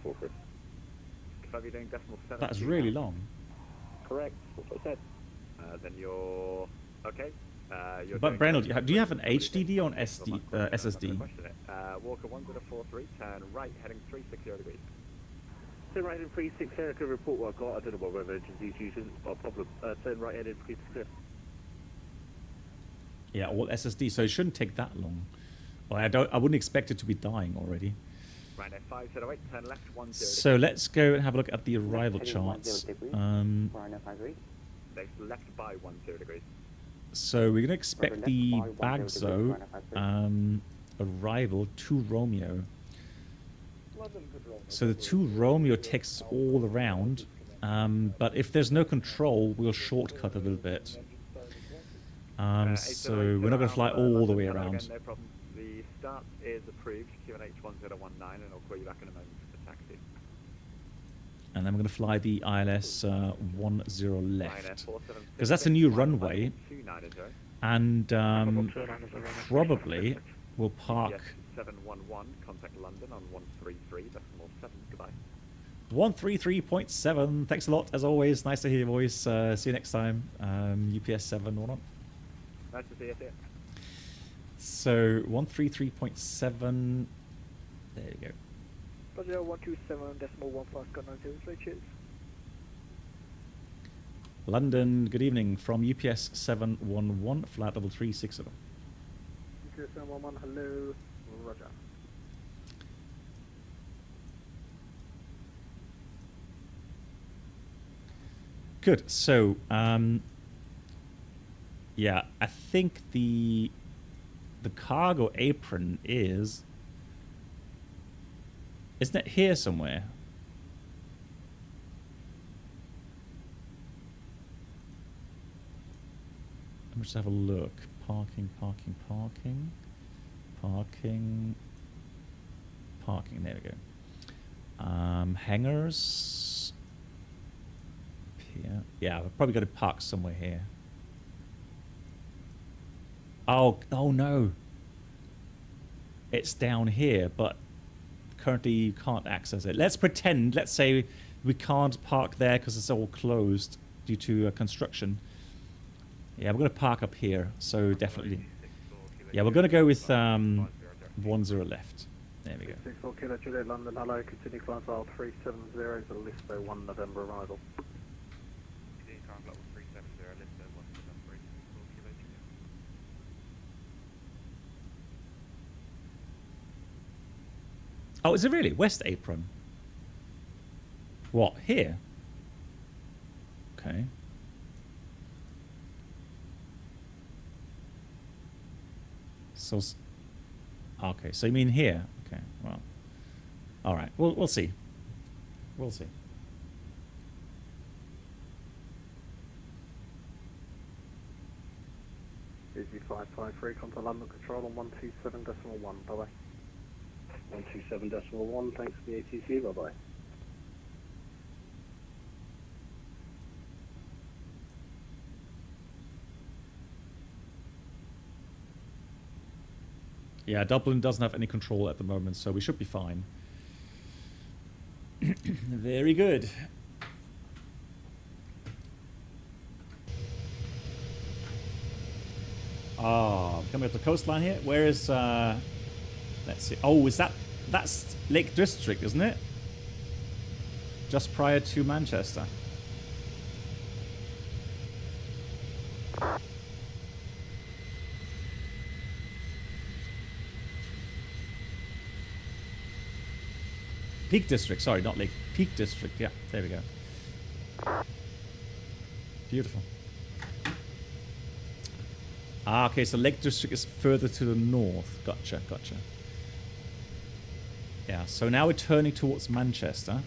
I'll be doing decimal 7. That's really long. Correct, that's what I said. Then you're... Okay. You're But Reynolds, do you have an HDD or an SSD? Walker 1043, turn right, heading 360 degrees. Turn right heading 360, I can report what I got. I don't know what weather agency's using, not a problem. Turn right heading 360. Yeah, all SSD, so it shouldn't take that long. Well, I wouldn't expect it to be dying already. Right, F5, should I wait, turn left 10. So let's go and have a look at the arrival charts. They left by 10 degrees. So we're going to expect the Bagzo arrival to Romeo. So the 2 Romeo takes all around, but if there's no control, we'll shortcut a little bit. So we're not going to fly all the way around. No problem. The start is approved, QNH 1019, and I'll call you back in a moment for the taxi. And then we're going to fly the ILS 10 left, because that's a new runway, and probably we'll park 711, contact London on 133, decimal 7, goodbye. 133.7, thanks a lot, as always, nice to hear your voice, see you next time, UPS 711. Nice to see you, So 133.7, there you go. Roger, 127 decimal 15 got 903, cheers. London, good evening from UPS 711, flight level 360. UPS 711, hello, roger. Good, so, yeah, I think the cargo apron is... Isn't it here somewhere? Let me just have a look. Parking, parking, parking. Parking. Parking, there we go. Hangars. Here. Yeah, we're probably going to park somewhere here. Oh no. It's down here, but currently you can't access it. Let's pretend, let's say we can't park there because it's all closed due to construction. Yeah, we're going to park up here, so definitely. Yeah, we're going to go with 10 left. There we go. 64 Kilo Juliet London, hello, continue flight file 370, the Listo 1 November arrival. Oh, is it really? West Apron? What, here? Okay. So, okay, so you mean here? Okay, well. All right, we'll see. We'll see. Easy 553, contact London Control on 127.1, bye-bye. 127.1, thanks for the ATC, bye-bye. Yeah, Dublin doesn't have any control at the moment, so we should be fine. Very good. Ah, coming up the coastline here. Where is... let's see. Oh, is that's Lake District, isn't it? Just prior to Manchester. Peak District, sorry, not Lake. Peak District, yeah, there we go. Beautiful. Ah, okay, so Lake District is further to the north. Gotcha, gotcha. Yeah, so now we're turning towards Manchester.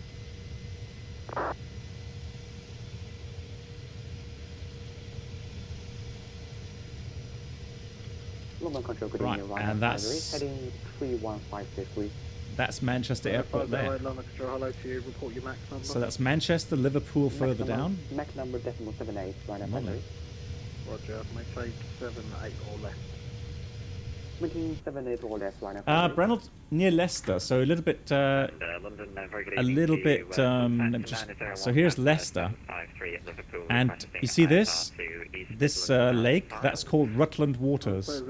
London Control, good Right, evening, and that's heading 31563. That's Manchester Airport there. London Control, hello to you. Report your MAX number. So that's Manchester, Liverpool further down. MAX number decimal 78, line of Lovely. Roger, maintain 78 or less. Maintain 78 or less, line of Brennell near Leicester, so a little bit. London, very good A evening little to bit. you, Let me just, so here's Leicester, 53 at Liverpool, and requesting you see ISR this to East this Midlands, lake? That's called Rutland Waters,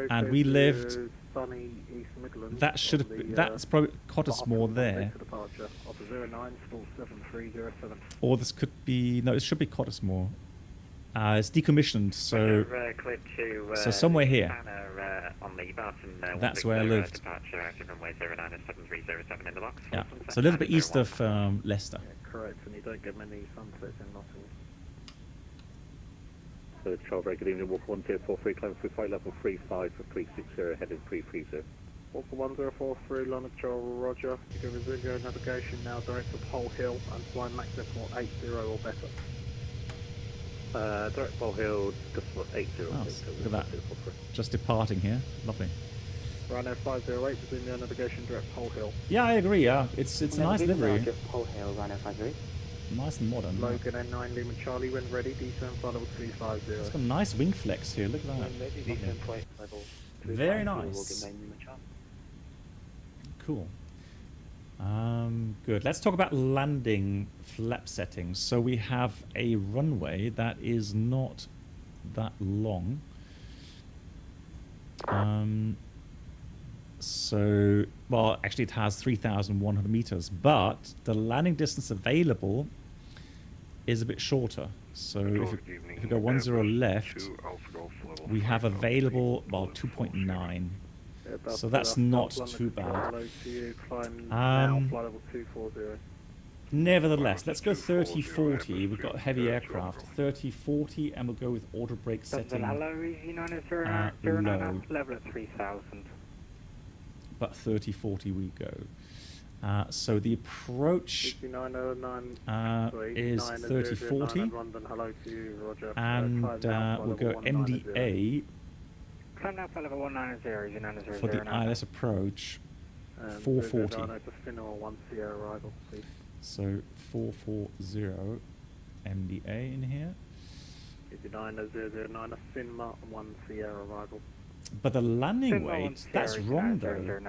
and we lived. Sunny East Midlands. That should have been, that's probably Cottesmore there, or this could be no. It should be Cottesmore. It's decommissioned, so so somewhere here. On the VATSIM, That's where I lived. Departure out of runway 097307 in the box. Yeah, so a little bit east of Leicester. Yeah, correct, and you don't get many sunsets in Nottingham. So Charles, very good evening. Walk 1043, climb through flight level 35 for 360, heading 330. Walk 1043, London Control, Roger. You can resume your navigation now direct to Pole Hill and fly max decimal 80 or better. Direct Pole Hill, decimal 80. Oh, look at that. Just departing here. Lovely. Ryanair 508, resume your navigation direct Pole Hill. Yeah, I agree. Yeah, it's a nice livery. Pole Hill, Ryanair 508. Nice and modern. Logan N9 Lima Charlie, when ready, descend flight level 250. It's got a nice wing flex here. Look at that. Very nice. Cool. Good. Let's talk about landing flap settings. So we have a runway that is not that long. So, well, actually it has 3,100 meters, but the landing distance available is a bit shorter. So if you go 10 left, we have available, well, 2.9. So that's not too bad. Nevertheless, let's go 3040. We've got heavy aircraft. 3040, and we'll go with auto brake setting. Low. Level at 3000. But 3040 we go. So the approach is 3040, and we'll go MDA Climb now for level 190, for the ILS approach, 440. So 440 MDA in here. 909, a Finma, 1 Sierra arrival. But the landing weight, that's wrong though.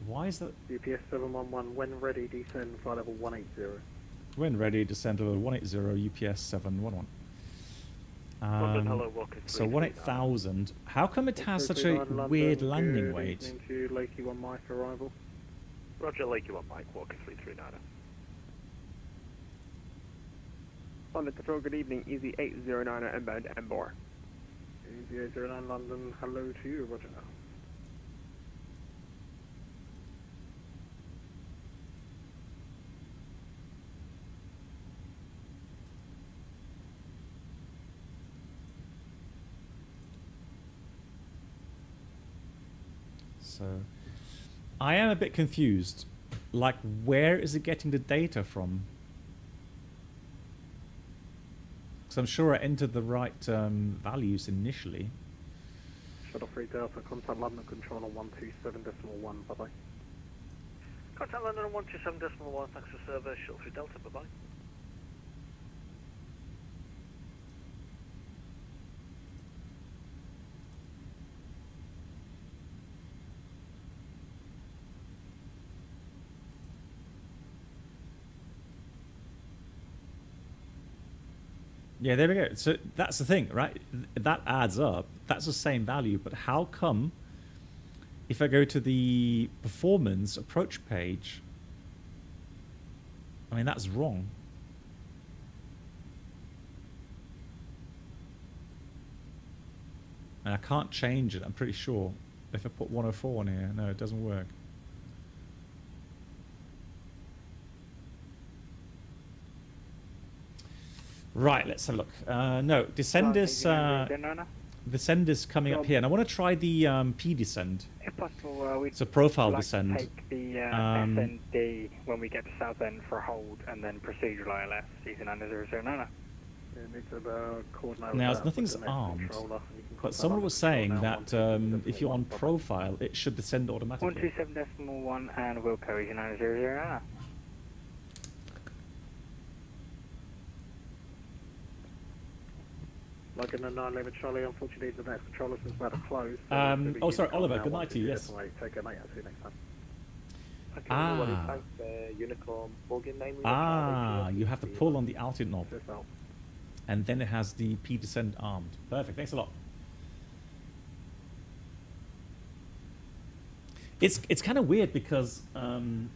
Why is that? UPS 711, when ready, descend flight level 180. When ready, descend level 180, UPS 711. So 18,000. How come it has such a weird landing weight? Into Lakey 1 Mike arrival. Roger, Lakey 1 Mike, Walker 339. London Control, good evening. Easy 809 inbound EBBR. Easy 809 London, hello to you, Roger. So I am a bit confused. Like, where is it getting the data from? Because I'm sure I entered the right values initially. Shuttle 3 Delta, contact London Control on 127.1, bye-bye. Contact London on 127.1, thanks for service, Shuttle 3 Delta, bye-bye. Yeah, there we go. So that's the thing, right? That adds up. That's the same value, but how come if I go to the performance approach page, I mean, that's wrong. And I can't change it, I'm pretty sure. If I put 104 on here, no, it doesn't work. Right, let's have a look. No, descend is the send is coming up here, and I want to try the P descend. If possible, we'd So profile like descend. to take the SND when we get to south end for hold, and then procedural ILS using 9009. Now, nothing's armed, but someone was saying that if you're on profile, it should descend automatically. 127.1 and Wilco using 9009. Like in the 911 Charlie, unfortunately the next controller is about to close. Oh, sorry, Oliver, good night to you, yes. Take care, mate. I'll see you next time. Okay, Ah. thanks, Unicorn. Morgan name. You have to pull on the altitude knob, and then it has the P descend armed. Perfect, thanks a lot. It's kind of weird because in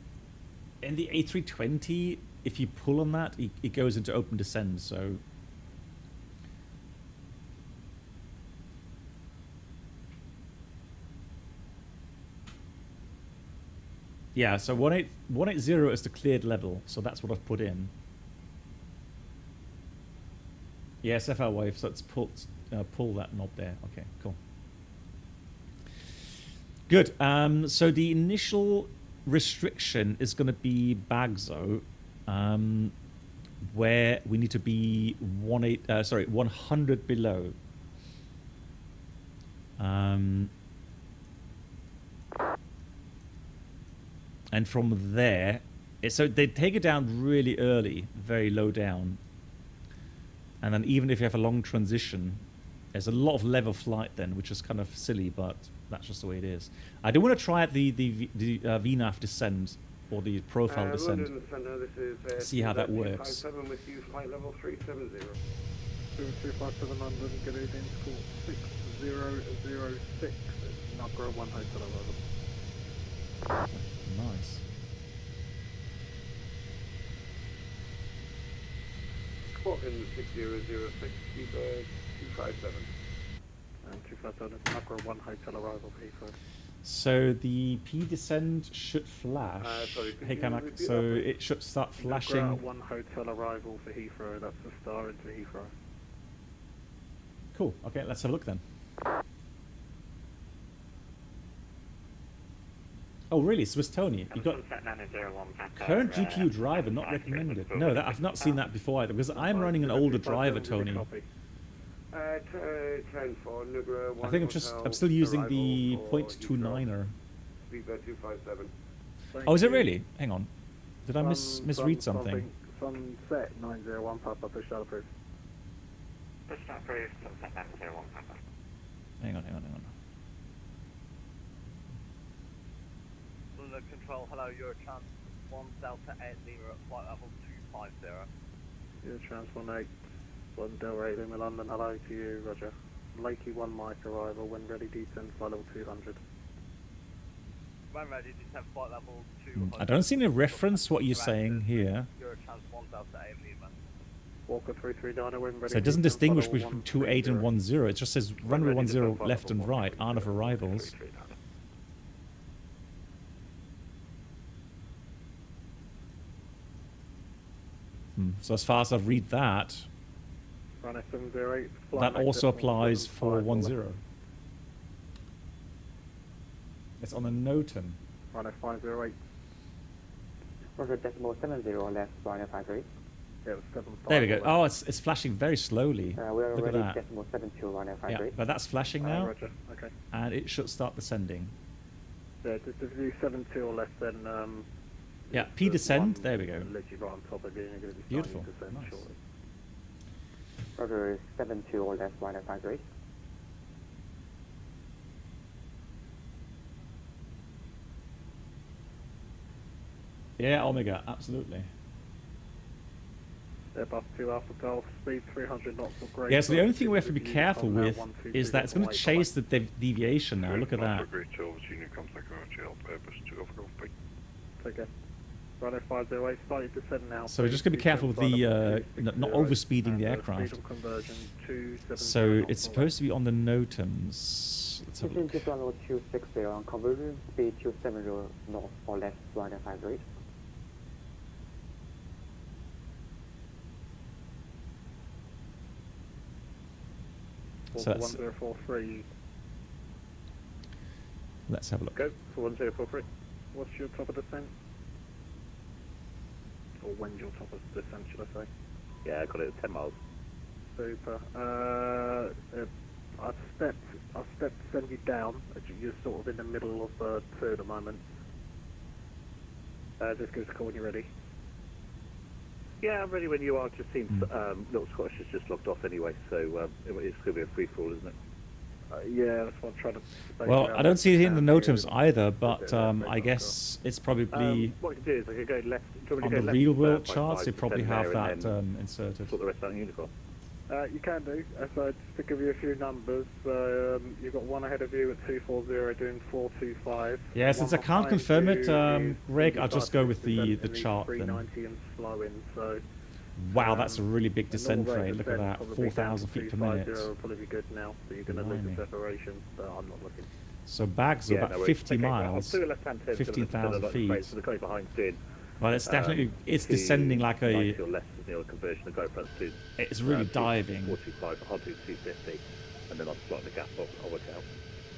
the A320, if you pull on that, it goes into open descend, so... Yeah, so 180 is the cleared level, so that's what I've put in. Yes, FR wave, so it's pull that knob there. Okay, cool. Good. So the initial restriction is going to be Bagzo, where we need to be 100 below. And from there, so they take it down really early, very low down. And then even if you have a long transition, there's a lot of level flight then, which is kind of silly, but that's just the way it is. I do want to try the VNAV descend, or the profile descend. London Center, this is, see how that works. 257 with you, flight level 370. 257 London, good evening, school 6006, Nagro 1 Hotel arrival. Nice. Squawking 6006, keep 257. And 257, Nagro 1 Hotel arrival, Heathrow. So the P descend should flash. Sorry, hey Kamak, so it should start flashing. Nagro 1 Hotel arrival for Heathrow, that's the star into Heathrow. Cool, okay, let's have a look then. Oh really, Swiss Tony? You got current GPU driver not recommended. No, I've not seen that before either, because I'm running an older driver, Tony. 10 for Nugra, I think I'm still using the 0.29er. Speedbird 257. Oh, is it really? Hang on, did I misread something? Sunset 901 Papa, push out approved. Push out approved, Sunset 901 Papa. Hang on. Control, hello, you're a trans 1 Delta 80 at flight level 250. You're a trans 18, 1 Delta 8 Lima London, hello to you, roger. Lakey 1 Mike arrival, when ready, descend flight level 200. When ready, descend flight level 200. I don't see any reference what you're saying here. You're a trans 1 Delta 8 Lima. Walker 339, when ready. So it doesn't distinguish between 28 and 10, it just says runway 10 left and right, on of arrivals. So as far as I read that, that also applies for 10. It's on a NOTAM. Runway 508. Roger, decimal 70 left, runway 53. Yeah, it was 75. There we go. Oh, it's flashing very slowly. We are Look at already that. decimal 72, runway 53. Yeah, but that's flashing now. Roger, okay. And it should start descending. Yeah, just if you do 72 or less, then yeah, P descend. There we go. Literally right on top of it, you're going to be Beautiful. descend Nice. shortly. Roger, 72 or less, runway 53. Yeah, Omega, absolutely. Airbus 2 Alpha Golf, speed 300 knots or greater. Yeah, so the only thing we have to be careful with is that it's going to chase the deviation now. Look at that. Take care. Runway 508, starting to descend now. So we're just going to be careful with the not overspeeding the aircraft. So it's supposed to be on the NOTAMs. Let's have a look. Just runway 260 on conversion, speed 270 north or left, runway 53. So that's, 1043. let's have a look. Go for 1043. What's your top of descent? Or when's your top of descent, should I say? Yeah, I got it at 10 miles. Super. I've stepped to send you down. You're sort of in the middle of two at the moment. Just give us a call when you're ready. Yeah, I'm ready when you are. Just seems Little Scottish has just logged off anyway, so it's going to be a free fall, isn't it? Yeah, that's what I'm trying to say. Well, I don't see it in the NOTAMs either, but I guess it's probably what you can do is I could go left. on the real world charts. They probably have that inserted. Sort the rest out in Unicron. You can do. So just to give you a few numbers, you've got one ahead of you at 240 doing 425. Yeah, since I can't confirm it, Greg, I'll just go with the chart then. 390 and slowing, so... Wow, that's a really big descent rate. Look at that, 4,000 feet per minute. Will probably be good now, so you're going to lose the separation, but I'm not looking. So bags are about 50 miles, 15,000 feet. Well, it's definitely, it's descending like a... It's really diving. 425, I'll do 250, and then I'll slot the gap up, I'll work it out.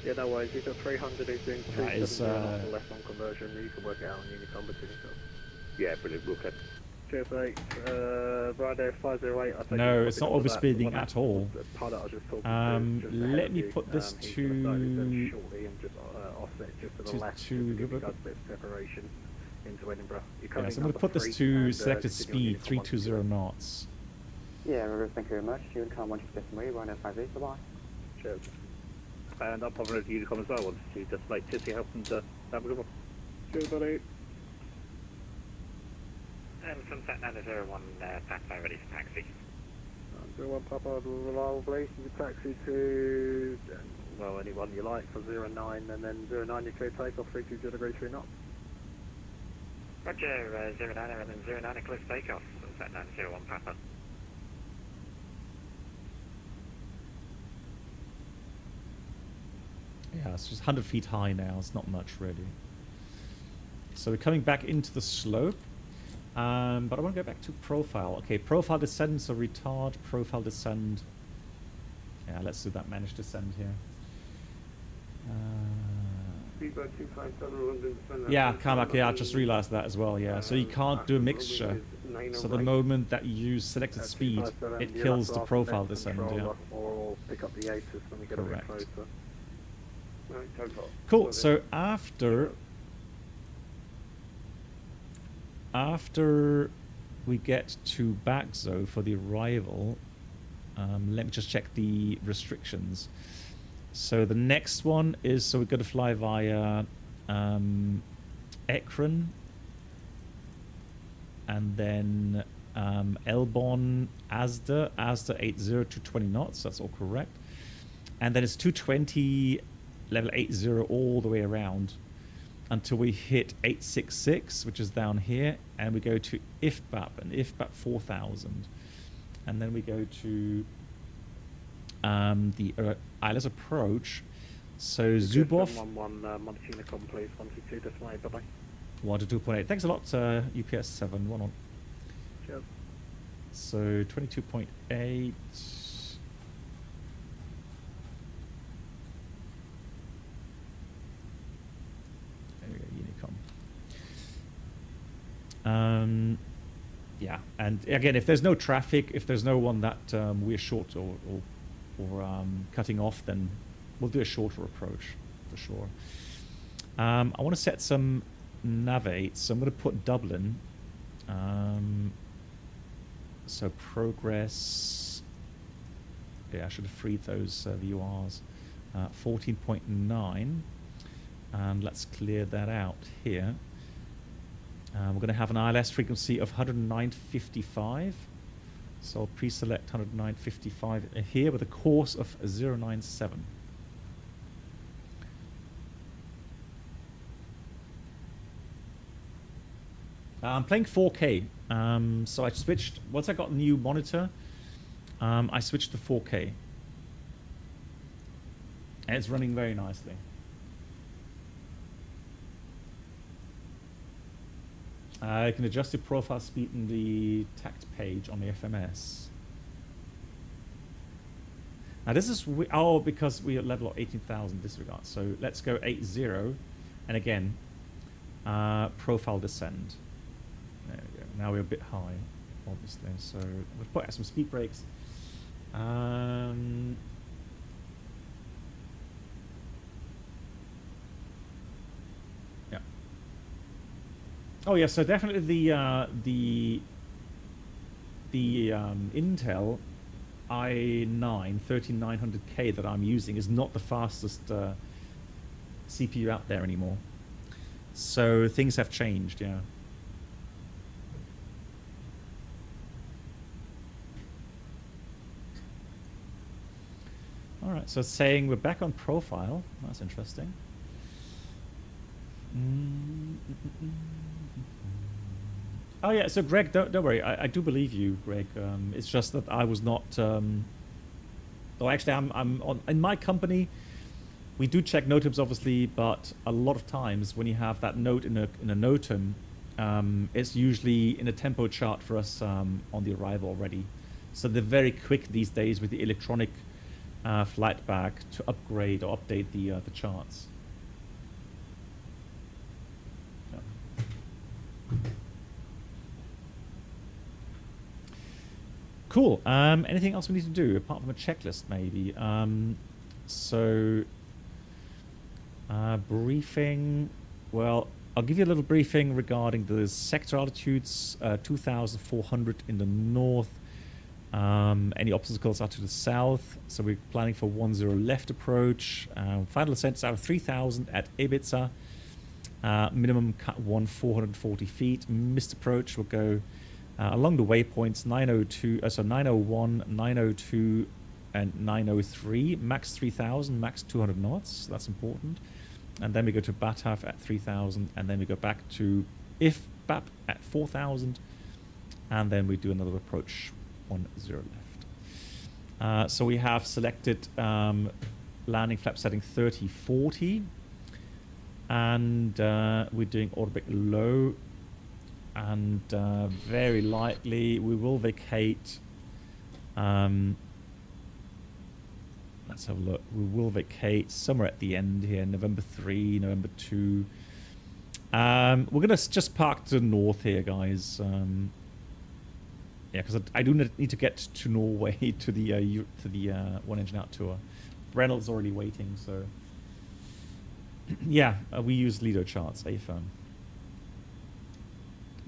Yeah, no worries, you've got 300 who's doing 270 left on conversion, you can work it out on Unicom between yourself. Yeah, brilliant, okay. Cheers, mate. Right there, 508. No, it's not overspeeding at all. Let me put this to... separation into Edinburgh. Yes, I'm going to put this to selected speed, 320 knots. Yeah, thank you very much. Unicom 123, right at 58, bye-bye. Cheers. And I'll pop over to Unicom as well, wanted to just like cheers for your help and have a good one. Cheers, buddy. Sunset 901, Papa, ready for taxi. 01 Papa, lovely. You can taxi to, well, anyone you like for 09, and then 09 you clear takeoff, 320 degrees 3 knots. Roger, 09 and then 09 clear takeoff, Sunset 901 Papa. Yeah, it's just 100 feet high now, it's not much really. So we're coming back into the slope. But I want to go back to profile. Okay, profile descend, so retard, profile descend. Yeah, let's do that managed descend here. Yeah, Carmack, yeah, I just realized that as well, yeah. So you can't do a mixture. So the moment that you use selected speed, it kills the profile descend, yeah. Or pick up the ATIS when we get a bit closer. Cool, so after we get to Bagzo for the arrival, let me just check the restrictions. So the next one is, so we're going to fly via Ekron, and then Elbon, Asda 80 to 20 knots, that's all correct. And then it's 220, level 80 all the way around, until we hit 866, which is down here, and we go to IFBAP, and IFBAP 4000. And then we go to the ILS approach. So Zubov. 111, Monticina, please, 122, decimal 8, bye-bye. 122.8. Thanks a lot, UPS 711. Cheers. So 22.8. Yeah, and again, if there's no traffic, if there's no one that we're short or cutting off, then we'll do a shorter approach for sure. I want to set some navigate, so I'm going to put Dublin. So progress. Yeah, I should have freed those VURs. 14.9, and let's clear that out here. We're going to have an ILS frequency of 109.55. So I'll pre-select 109.55 here with a course of 097. I'm playing 4K. So I switched, once I got a new monitor, I switched to 4K. And it's running very nicely. I can adjust the profile speed in the tact page on the FMS. This is because we are level of 18,000 disregard. So let's go 80, and again, profile descend. There we go. Now we're a bit high, obviously. So we'll put out some speed brakes. Yeah. Oh yeah. So definitely the Intel i9 13900K that I'm using is not the fastest CPU out there anymore. So things have changed, yeah. All right, so it's saying we're back on profile. That's interesting. Oh yeah, so Greg, don't worry. I do believe you, Greg. It's just that I was not. Oh, actually, I'm on in my company. We do check NOTAMs, obviously, but a lot of times when you have that note in a NOTAM, it's usually in a tempo chart for us on the arrival already. So they're very quick these days with the electronic flight bag to upgrade or update the charts. Yeah. Cool. Anything else we need to do apart from a checklist, maybe? Briefing. Well, I'll give you a little briefing regarding the sector altitudes. 2,400 in the north. Any obstacles are to the south. So we're planning for 10 left approach. Final ascent is out of 3,000 at EBBR. Minimum cut 440 feet. Missed approach will go along the waypoints 902, so 901, 902, and 903. Max 3,000, max 200 knots. That's important. And then we go to BATAF at 3,000, and then we go back to IFBAP at 4,000, and then we do another approach 10 left. So we have selected landing flap setting 3040, and we're doing automatic low. And very likely we will vacate. Let's have a look. We will vacate somewhere at the end here, November 3, November 2. We're going to just park to the north here, guys. Yeah, because I do need to get to Norway to the one engine out tour. Reynolds is already waiting, so yeah, we use Lido charts, AFIRM.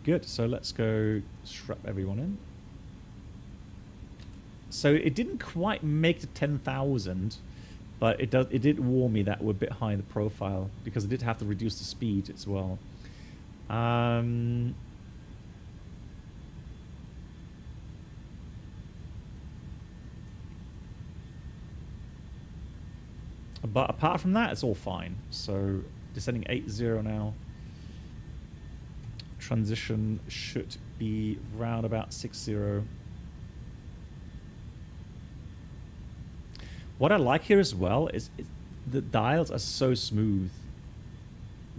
Good, so let's go strap everyone in. So it didn't quite make the 10,000, but it did warn me that we're a bit high in the profile because it did have to reduce the speed as well. But apart from that, it's all fine. So descending 80 now. Transition should be round about 60. What I like here as well is the dials are so smooth.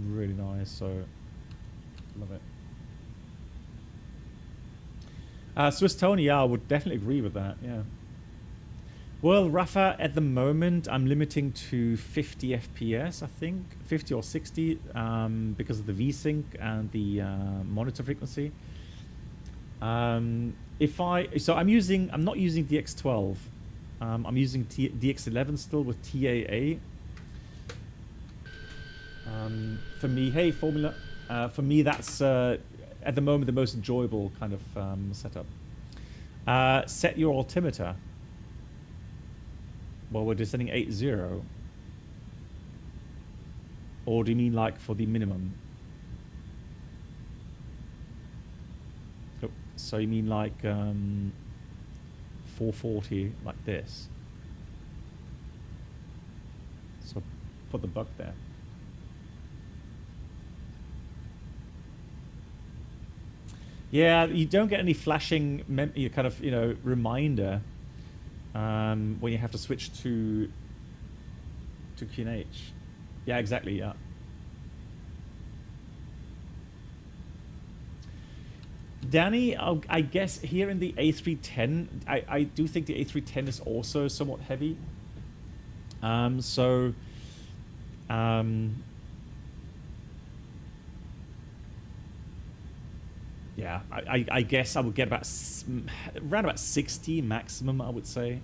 Really nice, so love it. Swiss Tony, yeah, I would definitely agree with that, yeah. Well, Rafa, at the moment, I'm limiting to 50 FPS, I think. 50 or 60, because of the VSync and the monitor frequency. I'm not using DX12. I'm using DX11 still with TAA. For me, hey, Formula. For me, that's at the moment the most enjoyable kind of setup. Set your altimeter. Well, we're descending 80. Or do you mean like for the minimum? So you mean like 440 like this? So put the buck there. Yeah, you don't get any flashing kind of, reminder when you have to switch to QNH. Yeah, exactly, yeah. Danny, I guess here in the A310, I do think the A310 is also somewhat heavy. Yeah, I guess I would get around about 60 maximum, I would say.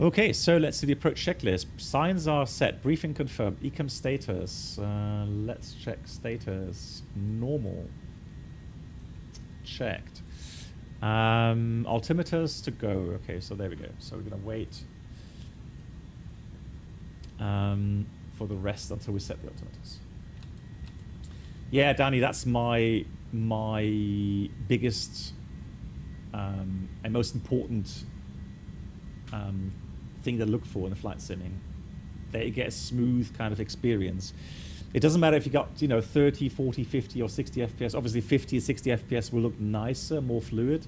Okay, so let's see the approach checklist. Signs are set. Briefing confirmed. Ecom status. Let's check status. Normal. Checked. Altimeters to go. Okay, so there we go. So we're going to wait for the rest until we set the altimeters. Yeah, Danny, that's my biggest and most important thing to look for in the flight simming. They get a smooth kind of experience. It doesn't matter if you got 30, 40, 50 or 60 FPS. Obviously 50 60 FPS will look nicer, more fluid.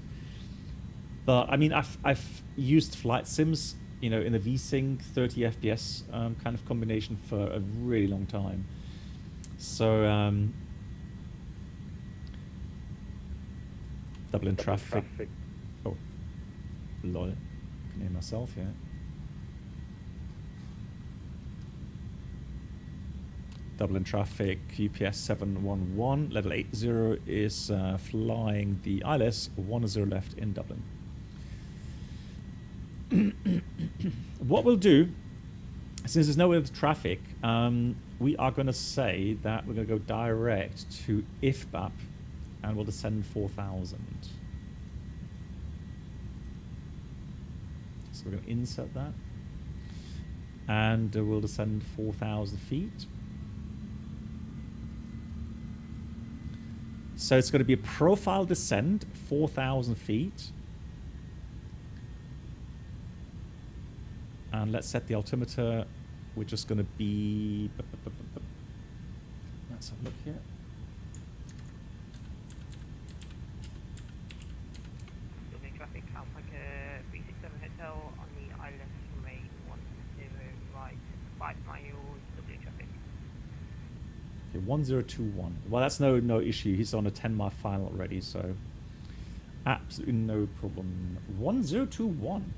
But I mean, I've used flight sims in the VSync 30 FPS kind of combination for a really long time. So Dublin traffic. Oh, lol. I can hear myself, yeah. Dublin traffic, UPS 711, level 80 is flying the ILS 10 left in Dublin. What we'll do, since there's no other traffic, we are going to say that we're going to go direct to EBBR and we'll descend 4,000. So we're going to insert that and we'll descend 4,000 feet. So it's going to be a profile descent, 4,000 feet. And let's set the altimeter. We're just going to be... Let's have a look here. Dublin traffic, Alpha 367 Hotel on the ILS runway 10 right, 5 miles, Dublin traffic. Okay, 1021. Well, that's no issue. He's on a 10-mile final already, so absolutely no problem. 1021.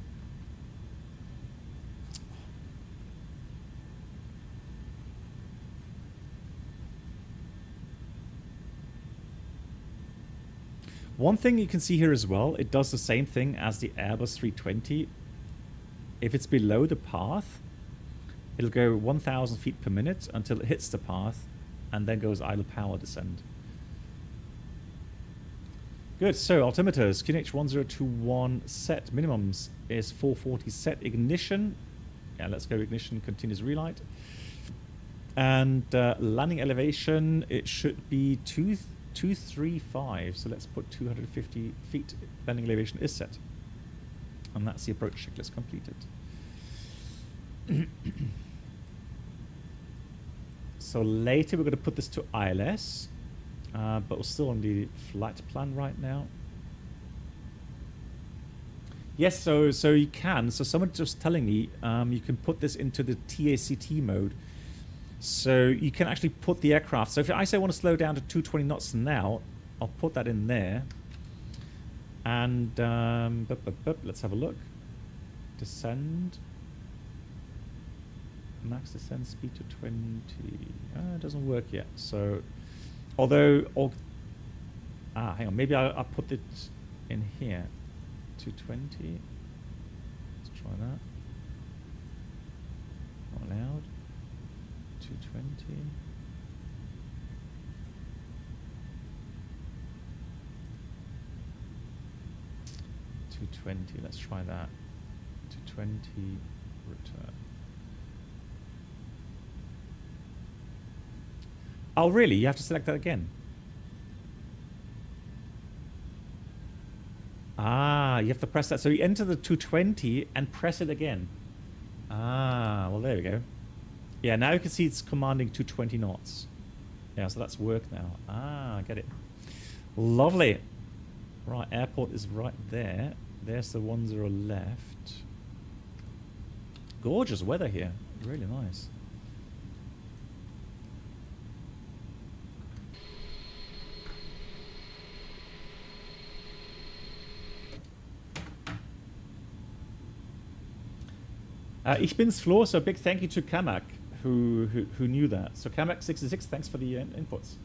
One thing you can see here as well, it does the same thing as the Airbus 320. If it's below the path, it'll go 1,000 feet per minute until it hits the path, and then goes idle power descend. Good, so altimeters, QNH 1021 set. Minimums is 440 set. Ignition, yeah, let's go ignition, continuous relight. And landing elevation, it should be 235, so let's put 250 feet. Landing elevation is set. And that's the approach checklist completed. So later we're going to put this to ILS, but we're still on the flight plan right now. Yes, so you can. So someone just telling me you can put this into the TACT mode. So you can actually put the aircraft. So if I say I want to slow down to 220 knots now, I'll put that in there. And let's have a look. Descend. Max descent speed to 20. It doesn't work yet. So, hang on. Maybe I'll put it in here. 220. Let's try that. Not allowed. 220. Let's try that. 220. Return. Oh, really? You have to select that again? Ah, you have to press that. So you enter the 220 and press it again. Ah, well, there we go. Yeah, now you can see it's commanding 220 knots. Yeah, so that's work now. Ah, I get it. Lovely. Right, airport is right there. There's the 10 left. gorgeous weather here. Really nice. Ich bin's Flo, so a big thank you to Kamak who knew that. So Kamak66, thanks for the inputs.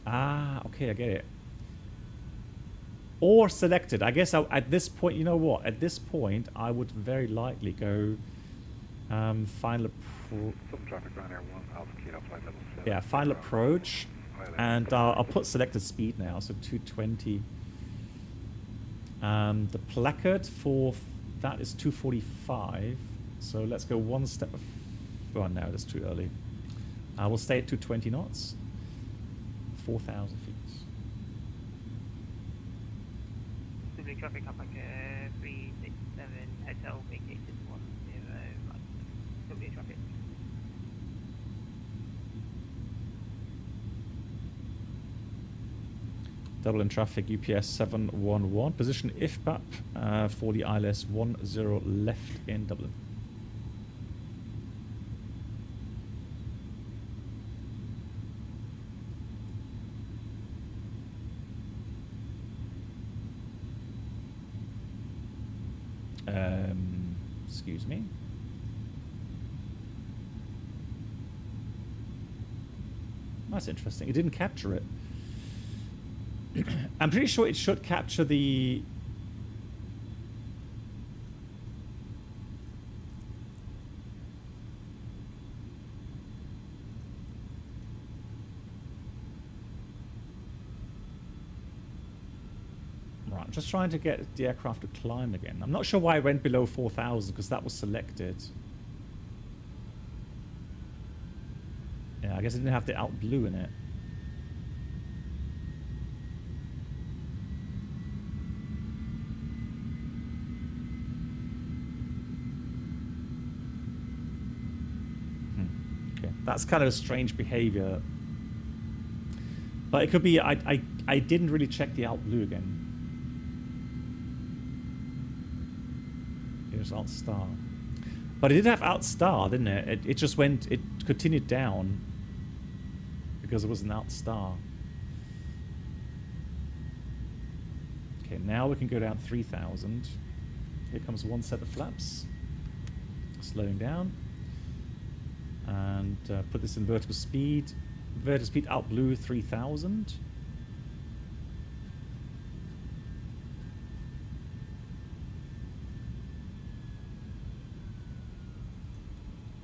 Ah, okay, I get it. Or selected. I guess at this point, you know what? At this point, I would very likely go final approach. Yeah, final approach. And I'll put selected speed now, so 220. The placard for that is 245. So let's go one step. Oh no, that's too early. We'll stay at 220 knots. 4,000 feet. Dublin traffic up like 367 hotel vacated 10 right. Dublin traffic. Dublin traffic UPS 711. Position IFBAP for the ILS 10 left in Dublin. Excuse me. That's interesting. It didn't capture it. I'm pretty sure it should capture the... Right, I'm just trying to get the aircraft to climb again. I'm not sure why I went below 4,000 because that was selected. Yeah, I guess it didn't have the out blue in it. Okay, that's kind of strange behavior. But it could be I didn't really check the out blue again. Here's alt star. But it did have out star, didn't it? It just went, it continued down because it was an out star. Okay, now we can go down 3,000. Here comes one set of flaps. Slowing down. And put this in vertical speed. Vertical speed out blue 3,000.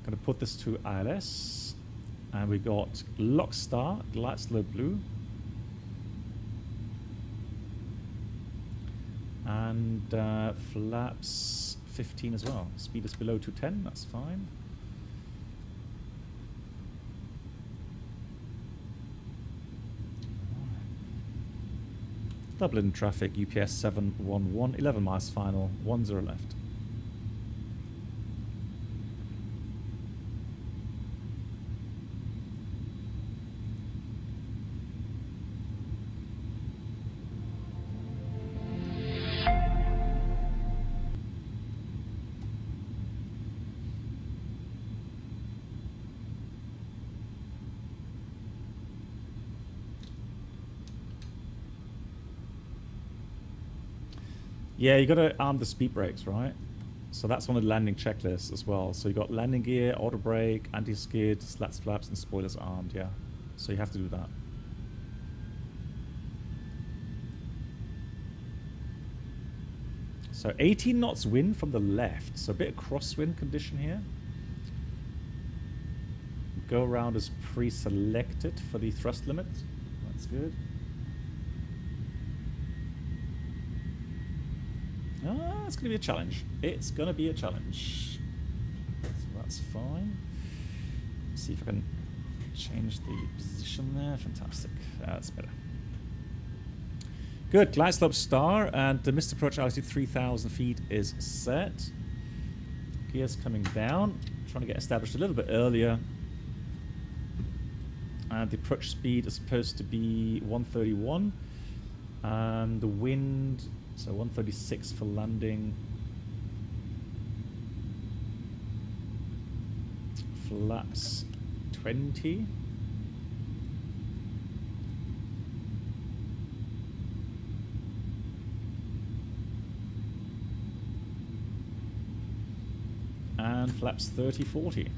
Gonna put this to ILS, and we got lock star, glide slow blue, and flaps 15 as well. Speed is below 210, that's fine. Dublin traffic UPS 711, 11 miles final, 10 left. Yeah, you got to arm the speed brakes, right? So that's on the landing checklist as well. So you got landing gear, auto brake, anti-skid, slats, flaps, and spoilers armed. Yeah, so you have to do that. So 18 knots wind from the left. So a bit of crosswind condition here. Go around is pre-selected for the thrust limit. That's good. It's going to be a challenge. It's going to be a challenge. So that's fine. Let's see if I can change the position there. Fantastic. That's better. Good. Glide slope star, and the missed approach altitude 3,000 feet is set. Gears coming down. Trying to get established a little bit earlier. And the approach speed is supposed to be 131. And the wind, so 136 for landing. Flaps 20. And flaps 30, 40.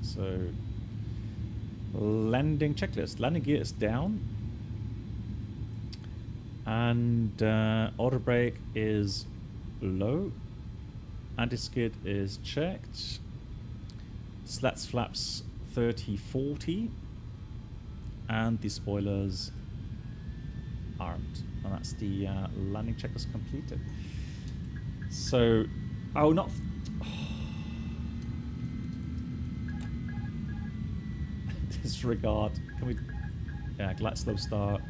So, landing checklist. Landing gear is down. And auto brake is low. Anti-skid is checked. Slats flaps 30, 40. And the spoilers aren't. And that's the landing checklist completed. So, oh, not... Disregard. Can we... Yeah, glide slow start.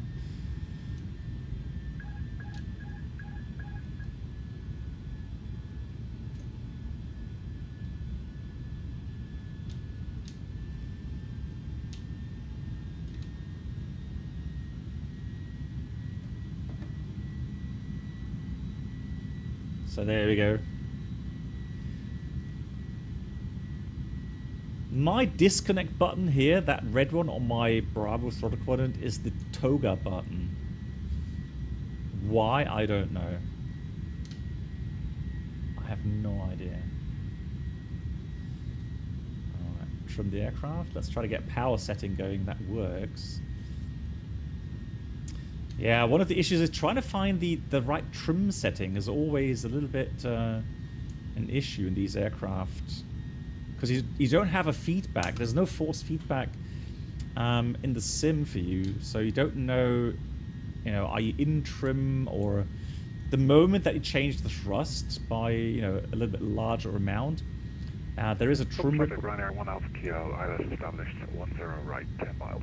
So there we go. My disconnect button here, that red one on my Bravo throttle quadrant, is the toga button. Why? I don't know. I have no idea. Alright, trim the aircraft. Let's try to get power setting going that works. Yeah, one of the issues is trying to find the right trim setting is always a little bit an issue in these aircraft. Because you don't have a feedback. There's no force feedback in the sim for you. So you don't know, are you in trim, or the moment that you change the thrust by, a little bit larger amount, there is a trim... Ryanair 1 Alpha Kilo, ILS established, 10 right, 10 miles.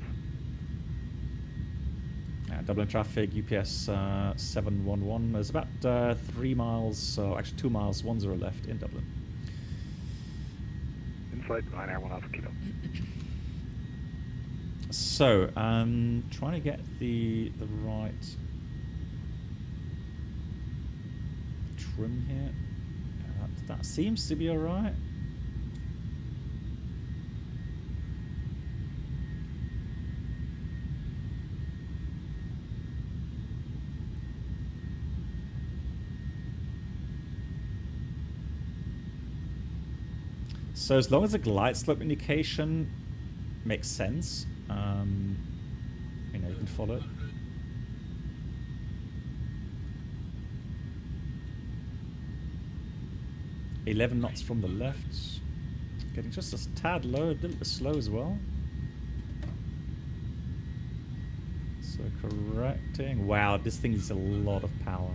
Dublin traffic, UPS 711. There's about 3 miles, so actually 2 miles, 10 left in Dublin. Inside Ryanair 1 Alpha Kilo. So, trying to get the right trim here. That seems to be alright. So as long as the glide slope indication makes sense, you can follow it. $11 knots from the left. Getting just a tad low, a little bit slow as well. So correcting. Wow, this thing is a lot of power.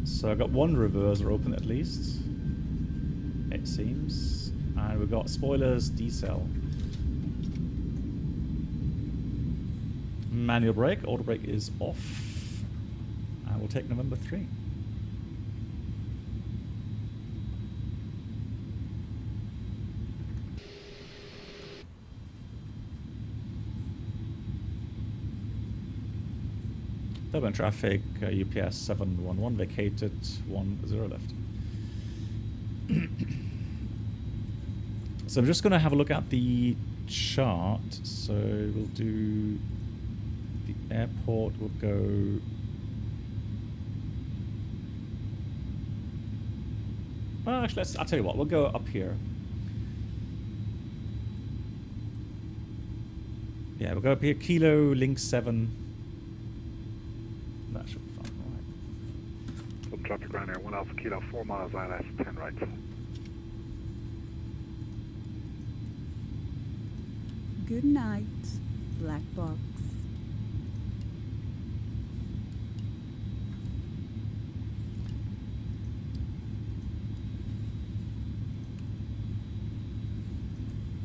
So I've got one reverser open at least, it seems. And we've got spoilers, decel. Manual brake, auto brake is off. And we'll take November 3. Dublin traffic, UPS 711 vacated, 10 left. So I'm just going to have a look at the chart. So we'll do the airport, we'll go... Well, actually, I'll tell you what, we'll go up here. Yeah, we'll go up here, Kilo, Link 7. That should be fine, alright. Traffic Ryanair 1 Alpha Kilo, 4 miles ILS, 10 right. Good night, Black Box.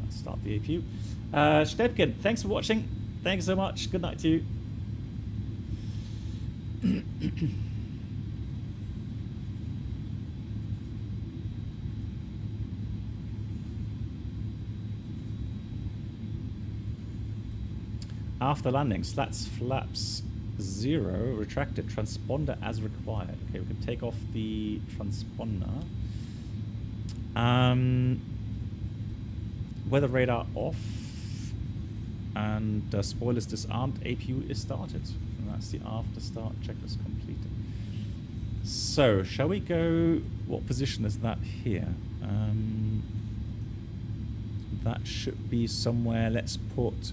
Let's start the APU. Stebkin, thanks for watching. Thanks so much. Good night to you. After landing, slats flaps 0, retracted, transponder as required. Okay, we can take off the transponder. Weather radar off, and spoilers disarmed. APU is started, and that's the after start checklist completed. So, shall we go? What position is that here? That should be somewhere. Let's put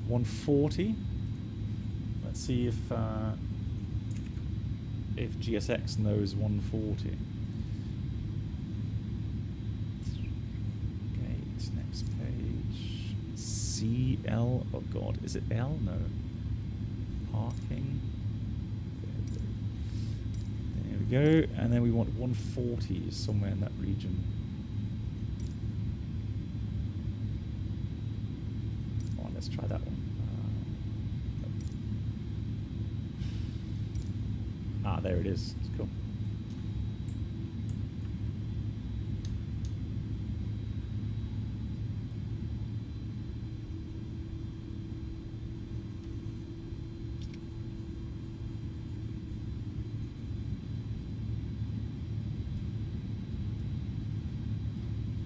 140. Let's see if GSX knows 140. Okay, next page. CL. Oh God, is it L? No. Parking. There we go. And then we want 140 somewhere in that region. Let's try that one. There it is. It's cool.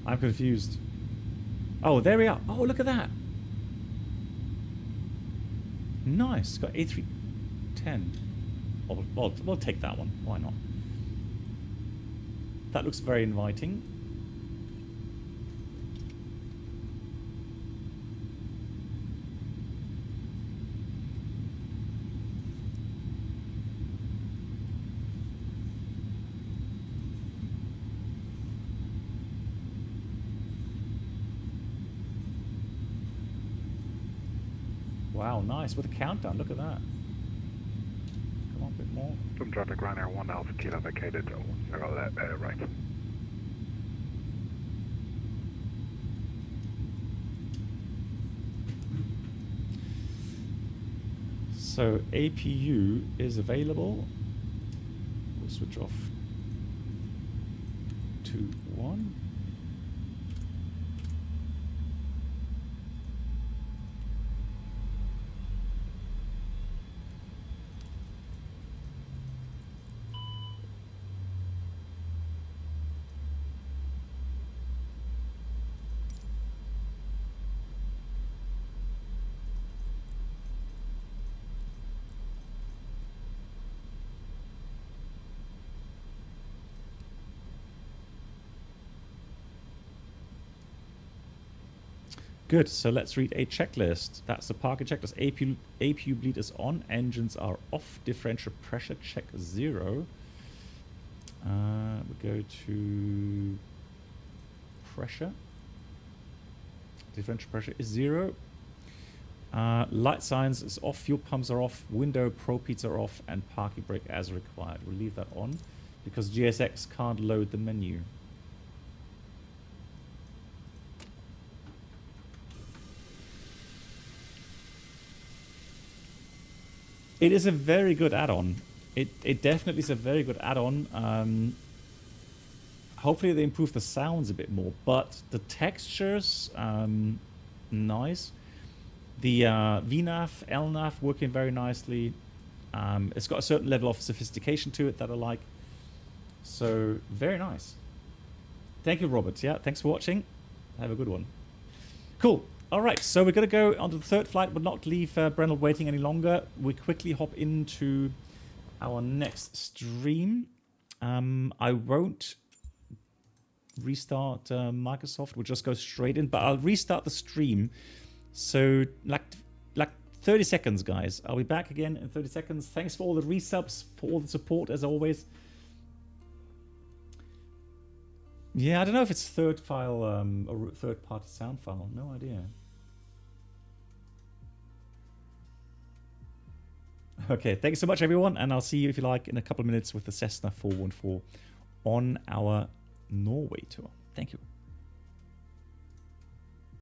I'm confused. Oh, there we are. Oh, look at that. Nice, got A310. Oh, well, we'll take that one. Why not? That looks very inviting. Wow, nice. With a countdown, look at that. Come on, a bit more. Some traffic, Ryanair 1 Alpha Kilo vacated. I got that right. So APU is available. We'll switch off to 1. Good, so let's read a checklist. That's the parking checklist. APU bleed is on, engines are off, differential pressure check 0. We go to pressure. Differential pressure is 0. Light signs is off, fuel pumps are off, window propeats are off, and parking brake as required. We'll leave that on because GSX can't load the menu. It is a very good add-on. It definitely is a very good add-on. Hopefully they improve the sounds a bit more, but the textures, nice. The VNAV, LNAV working very nicely. It's got a certain level of sophistication to it that I like. So very nice. Thank you, Robert. Yeah, thanks for watching. Have a good one. Cool. All right, so we're going to go on to the third flight, but not leave Brendel waiting any longer. We quickly hop into our next stream. I won't restart Microsoft. We'll just go straight in, but I'll restart the stream. So like 30 seconds, guys. I'll be back again in 30 seconds. Thanks for all the resubs, for all the support, as always. Yeah, I don't know if it's third file or third-party sound file. No idea. Okay, thanks so much, everyone, and I'll see you, if you like, in a couple of minutes with the Cessna 414 on our Norway tour. Thank you.